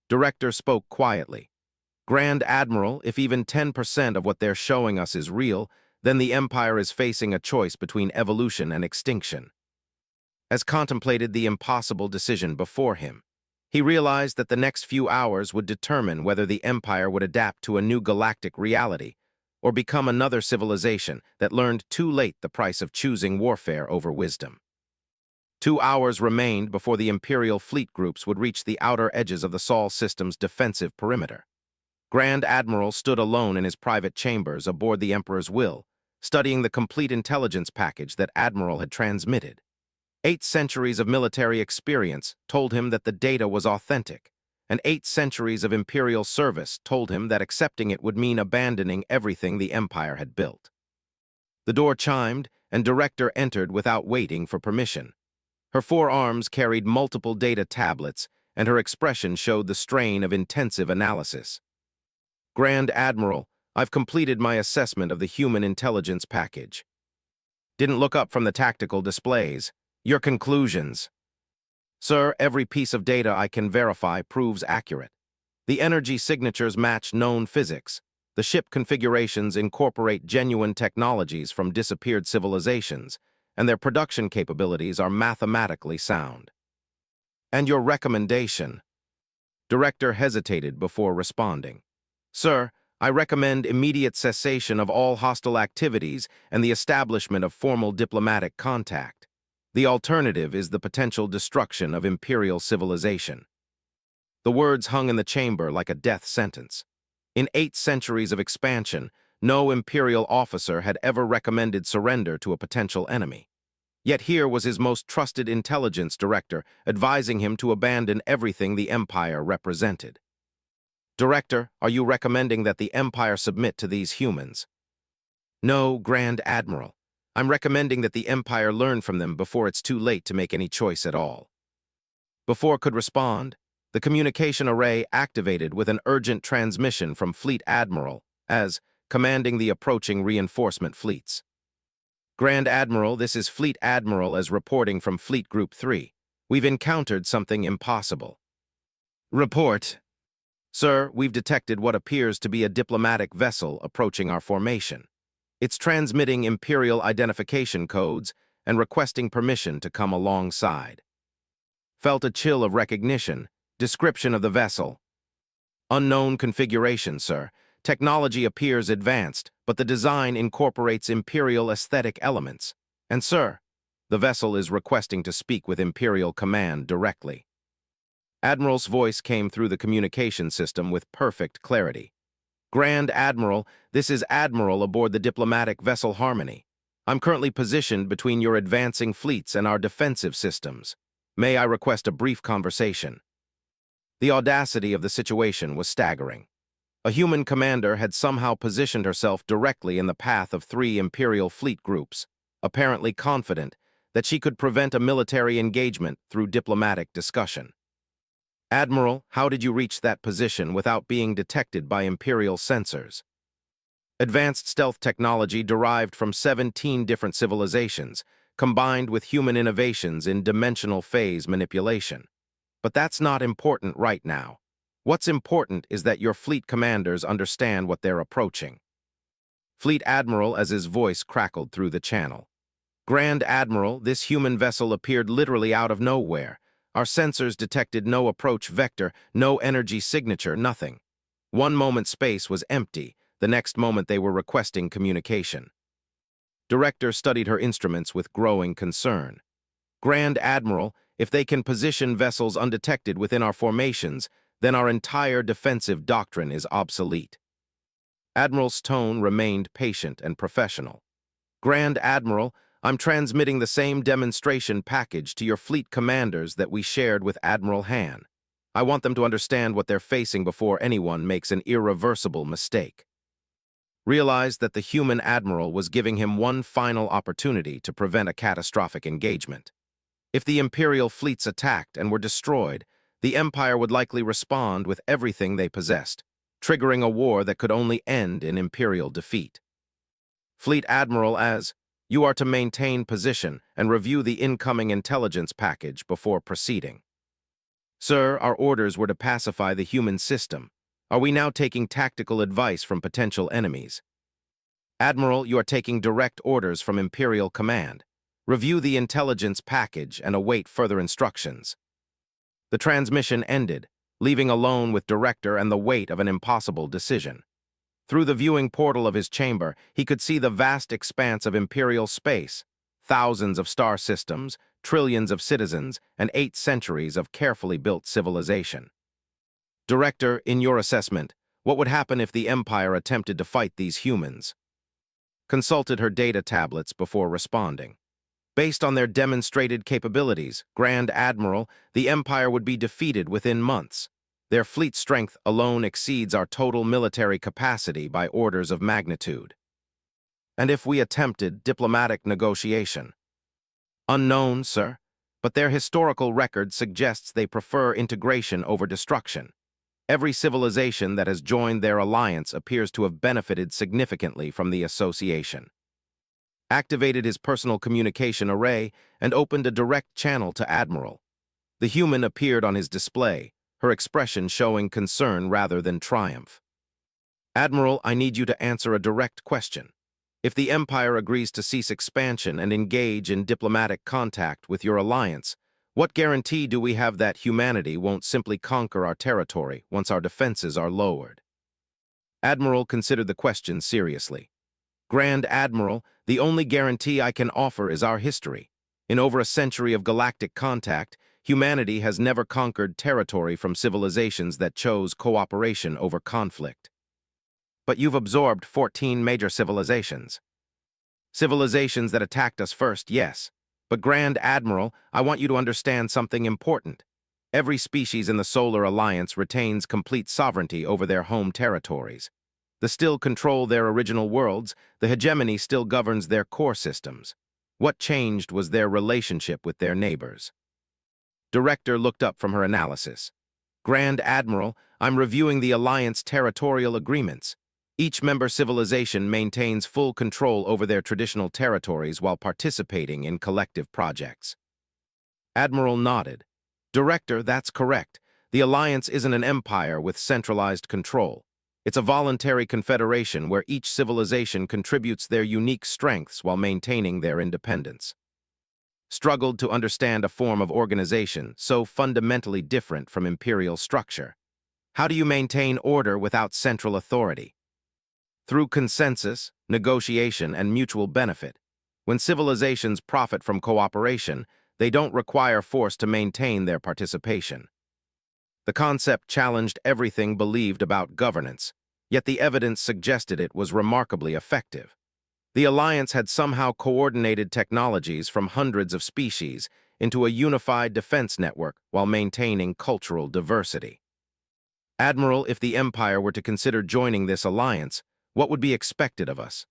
Director spoke quietly. Grand Admiral, if even 10% of what they're showing us is real, then the Empire is facing a choice between evolution and extinction. As contemplated the impossible decision before him, he realized that the next few hours would determine whether the Empire would adapt to a new galactic reality or become another civilization that learned too late the price of choosing warfare over wisdom. 2 hours remained before the Imperial fleet groups would reach the outer edges of the Sol system's defensive perimeter. Grand Admiral stood alone in his private chambers aboard the Emperor's will, studying the complete intelligence package that Admiral had transmitted. 8 centuries of military experience told him that the data was authentic, and 8 centuries of imperial service told him that accepting it would mean abandoning everything the Empire had built. The door chimed, and Director entered without waiting for permission. Her forearms carried multiple data tablets, and her expression showed the strain of intensive analysis. Grand Admiral, I've completed my assessment of the human intelligence package. Didn't look up from the tactical displays. Your conclusions. Sir, every piece of data I can verify proves accurate. The energy signatures match known physics. The ship configurations incorporate genuine technologies from disappeared civilizations, and their production capabilities are mathematically sound. And your recommendation? Director hesitated before responding. Sir, I recommend immediate cessation of all hostile activities and the establishment of formal diplomatic contact. The alternative is the potential destruction of imperial civilization. The words hung in the chamber like a death sentence. In 8 centuries of expansion, no imperial officer had ever recommended surrender to a potential enemy. Yet here was his most trusted intelligence director advising him to abandon everything the Empire represented. Director, are you recommending that the Empire submit to these humans? No, Grand Admiral. I'm recommending that the Empire learn from them before it's too late to make any choice at all. Before could respond, the communication array activated with an urgent transmission from Fleet Admiral as commanding the approaching reinforcement fleets. Grand Admiral, this is Fleet Admiral as reporting from Fleet Group 3. We've encountered something impossible. Report. Sir, we've detected what appears to be a diplomatic vessel approaching our formation. It's transmitting Imperial identification codes and requesting permission to come alongside. Felt a chill of recognition. Description of the vessel. Unknown configuration, sir. Technology appears advanced, but the design incorporates Imperial aesthetic elements. And, sir, the vessel is requesting to speak with Imperial Command directly. Admiral's voice came through the communication system with perfect clarity. Grand Admiral, this is Admiral aboard the diplomatic vessel Harmony. I'm currently positioned between your advancing fleets and our defensive systems. May I request a brief conversation? The audacity of the situation was staggering. A human commander had somehow positioned herself directly in the path of 3 Imperial fleet groups, apparently confident that she could prevent a military engagement through diplomatic discussion. Admiral, how did you reach that position without being detected by Imperial sensors? Advanced stealth technology derived from 17 different civilizations, combined with human innovations in dimensional phase manipulation. But that's not important right now. What's important is that your fleet commanders understand what they're approaching. Fleet Admiral, as his voice crackled through the channel. Grand Admiral, this human vessel appeared literally out of nowhere. Our sensors detected no approach vector, no energy signature, nothing. One moment space was empty, the next moment they were requesting communication. Director studied her instruments with growing concern. Grand Admiral, if they can position vessels undetected within our formations, then our entire defensive doctrine is obsolete. Admiral's tone remained patient and professional. Grand Admiral, I'm transmitting the same demonstration package to your fleet commanders that we shared with Admiral Han. I want them to understand what they're facing before anyone makes an irreversible mistake. Realized that the human admiral was giving him one final opportunity to prevent a catastrophic engagement. If the Imperial fleets attacked and were destroyed, the Empire would likely respond with everything they possessed, triggering a war that could only end in Imperial defeat. Fleet Admiral, as you are to maintain position and review the incoming intelligence package before proceeding. Sir, our orders were to pacify the human system. Are we now taking tactical advice from potential enemies? Admiral, you are taking direct orders from Imperial Command. Review the intelligence package and await further instructions. The transmission ended, leaving alone with Director and the weight of an impossible decision. Through the viewing portal of his chamber, he could see the vast expanse of Imperial space, thousands of star systems, trillions of citizens, and 8 centuries of carefully built civilization. Director, in your assessment, what would happen if the Empire attempted to fight these humans? Consulted her data tablets before responding. Based on their demonstrated capabilities, Grand Admiral, the Empire would be defeated within months. Their fleet strength alone exceeds our total military capacity by orders of magnitude. And if we attempted diplomatic negotiation? Unknown, sir, but their historical record suggests they prefer integration over destruction. Every civilization that has joined their alliance appears to have benefited significantly from the association. Activated his personal communication array and opened a direct channel to Admiral. The human appeared on his display, her expression showing concern rather than triumph. Admiral, I need you to answer a direct question. If the Empire agrees to cease expansion and engage in diplomatic contact with your alliance, what guarantee do we have that humanity won't simply conquer our territory once our defenses are lowered? Admiral considered the question seriously. Grand Admiral, the only guarantee I can offer is our history. In over a century of galactic contact, humanity has never conquered territory from civilizations that chose cooperation over conflict. But you've absorbed 14 major civilizations. Civilizations that attacked us first, yes. But Grand Admiral, I want you to understand something important. Every species in the Solar Alliance retains complete sovereignty over their home territories. They still control their original worlds, the hegemony still governs their core systems. What changed was their relationship with their neighbors. Director looked up from her analysis. Grand Admiral, I'm reviewing the Alliance territorial agreements. Each member civilization maintains full control over their traditional territories while participating in collective projects. Admiral nodded. Director, that's correct. The Alliance isn't an empire with centralized control. It's a voluntary confederation where each civilization contributes their unique strengths while maintaining their independence. Struggled to understand a form of organization so fundamentally different from imperial structure. How do you maintain order without central authority? Through consensus, negotiation, and mutual benefit. When civilizations profit from cooperation, they don't require force to maintain their participation. The concept challenged everything believed about governance, yet the evidence suggested it was remarkably effective. The Alliance had somehow coordinated technologies from hundreds of species into a unified defense network while maintaining cultural diversity. Admiral, if the Empire were to consider joining this alliance, what would be expected of us?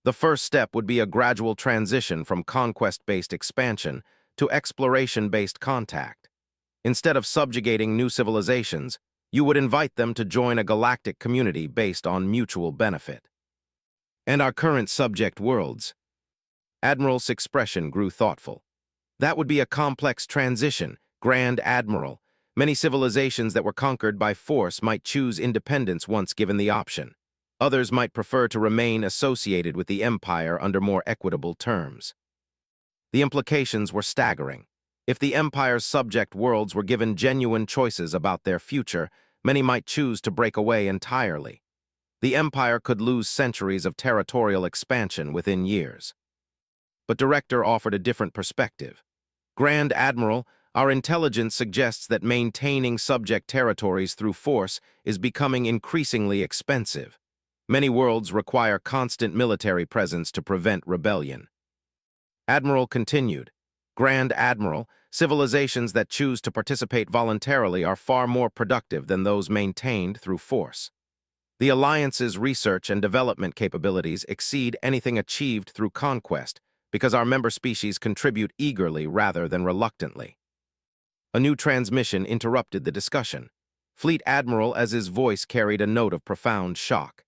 The first step would be a gradual transition from conquest-based expansion to exploration-based contact. Instead of subjugating new civilizations, you would invite them to join a galactic community based on mutual benefit. And our current subject worlds? Admiral's expression grew thoughtful. That would be a complex transition, Grand Admiral. Many civilizations that were conquered by force might choose independence once given the option. Others might prefer to remain associated with the Empire under more equitable terms. The implications were staggering. If the Empire's subject worlds were given genuine choices about their future, many might choose to break away entirely. The Empire could lose centuries of territorial expansion within years. But Director offered a different perspective. Grand Admiral, our intelligence suggests that maintaining subject territories through force is becoming increasingly expensive. Many worlds require constant military presence to prevent rebellion. Admiral continued, Grand Admiral, civilizations that choose to participate voluntarily are far more productive than those maintained through force. The Alliance's research and development capabilities exceed anything achieved through conquest because our member species contribute eagerly rather than reluctantly. A new transmission interrupted the discussion. Fleet Admiral, as his voice carried a note of profound shock.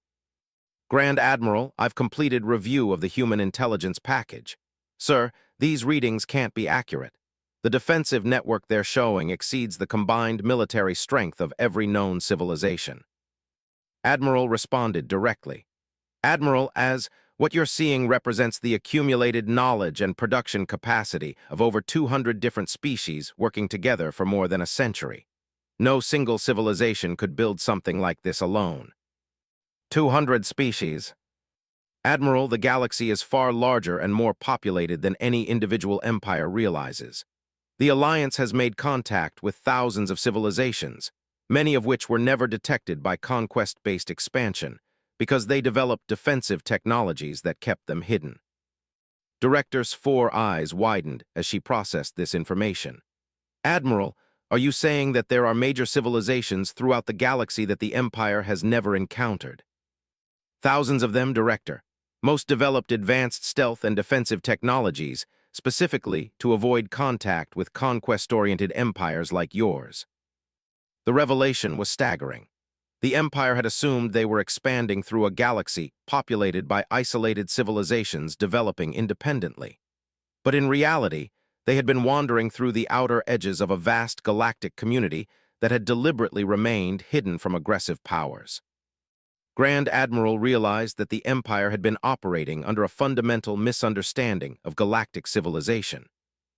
Grand Admiral, I've completed review of the human intelligence package. Sir, these readings can't be accurate. The defensive network they're showing exceeds the combined military strength of every known civilization. Admiral responded directly. Admiral, as what you're seeing represents the accumulated knowledge and production capacity of over 200 different species working together for more than a century. No single civilization could build something like this alone. 200 species. Admiral, the galaxy is far larger and more populated than any individual empire realizes. The Alliance has made contact with thousands of civilizations, many of which were never detected by conquest-based expansion, because they developed defensive technologies that kept them hidden. Director's 4 eyes widened as she processed this information. Admiral, are you saying that there are major civilizations throughout the galaxy that the Empire has never encountered? Thousands of them, Director. Most developed advanced stealth and defensive technologies, specifically to avoid contact with conquest-oriented empires like yours. The revelation was staggering. The Empire had assumed they were expanding through a galaxy populated by isolated civilizations developing independently. But in reality, they had been wandering through the outer edges of a vast galactic community that had deliberately remained hidden from aggressive powers. Grand Admiral realized that the Empire had been operating under a fundamental misunderstanding of galactic civilization.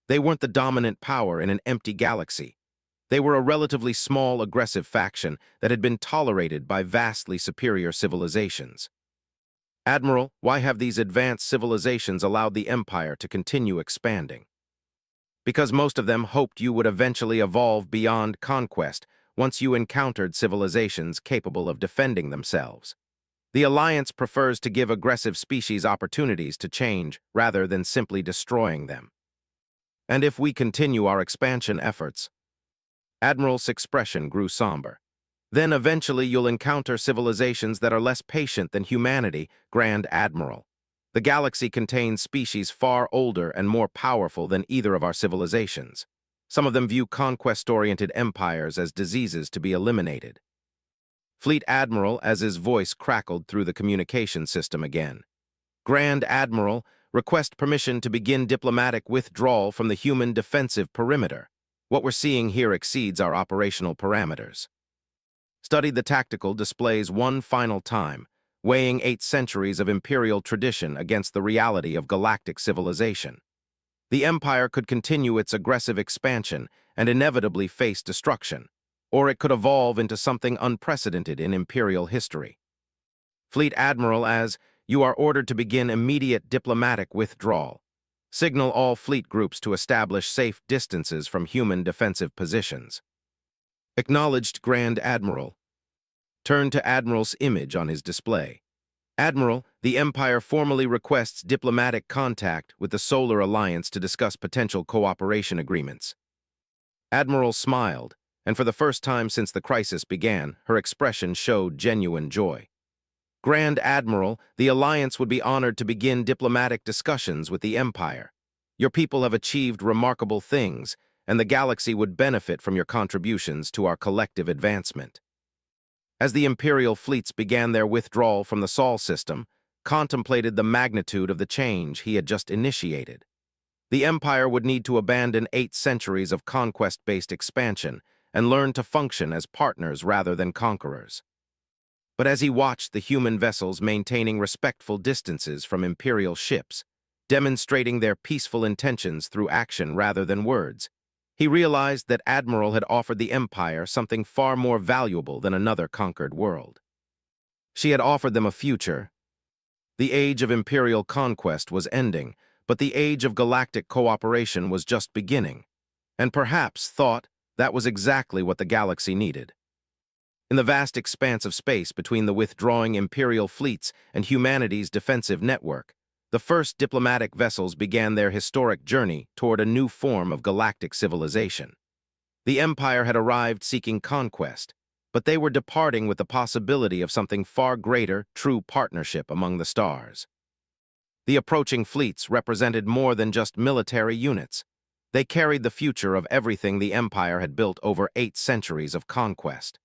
They weren't the dominant power in an empty galaxy. They were a relatively small, aggressive faction that had been tolerated by vastly superior civilizations. Admiral, why have these advanced civilizations allowed the Empire to continue expanding? Because most of them hoped you would eventually evolve beyond conquest once you encountered civilizations capable of defending themselves. The Alliance prefers to give aggressive species opportunities to change rather than simply destroying them. And if we continue our expansion efforts, Admiral's expression grew somber. Then eventually you'll encounter civilizations that are less patient than humanity, Grand Admiral. The galaxy contains species far older and more powerful than either of our civilizations. Some of them view conquest-oriented empires as diseases to be eliminated. Fleet Admiral, as his voice crackled through the communication system again. Grand Admiral, request permission to begin diplomatic withdrawal from the human defensive perimeter. What we're seeing here exceeds our operational parameters. Study the tactical displays one final time, weighing 8 centuries of imperial tradition against the reality of galactic civilization. The Empire could continue its aggressive expansion and inevitably face destruction, or it could evolve into something unprecedented in imperial history. Fleet Admiral, as you are ordered to begin immediate diplomatic withdrawal. Signal all fleet groups to establish safe distances from human defensive positions. Acknowledged, Grand Admiral. Turn to Admiral's image on his display. Admiral, the Empire formally requests diplomatic contact with the Solar Alliance to discuss potential cooperation agreements. Admiral smiled, and for the first time since the crisis began, her expression showed genuine joy. Grand Admiral, the Alliance would be honored to begin diplomatic discussions with the Empire. Your people have achieved remarkable things, and the galaxy would benefit from your contributions to our collective advancement. As the Imperial fleets began their withdrawal from the Sol system, contemplated the magnitude of the change he had just initiated. The Empire would need to abandon 8 centuries of conquest-based expansion and learn to function as partners rather than conquerors. But as he watched the human vessels maintaining respectful distances from Imperial ships, demonstrating their peaceful intentions through action rather than words, he realized that Admiral had offered the Empire something far more valuable than another conquered world. She had offered them a future. The age of Imperial conquest was ending, but the age of galactic cooperation was just beginning, and perhaps thought that was exactly what the galaxy needed. In the vast expanse of space between the withdrawing Imperial fleets and humanity's defensive network, the first diplomatic vessels began their historic journey toward a new form of galactic civilization. The Empire had arrived seeking conquest, but they were departing with the possibility of something far greater, true partnership among the stars. The approaching fleets represented more than just military units. They carried the future of everything the Empire had built over 8 centuries of conquest.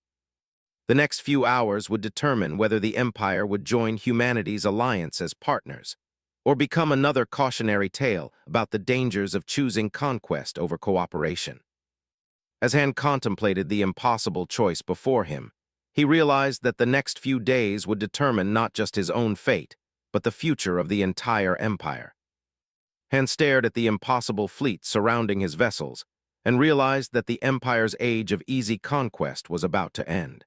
The next few hours would determine whether the Empire would join humanity's alliance as partners, or become another cautionary tale about the dangers of choosing conquest over cooperation. As Han contemplated the impossible choice before him, he realized that the next few days would determine not just his own fate, but the future of the entire Empire. Han stared at the impossible fleet surrounding his vessels and realized that the Empire's age of easy conquest was about to end.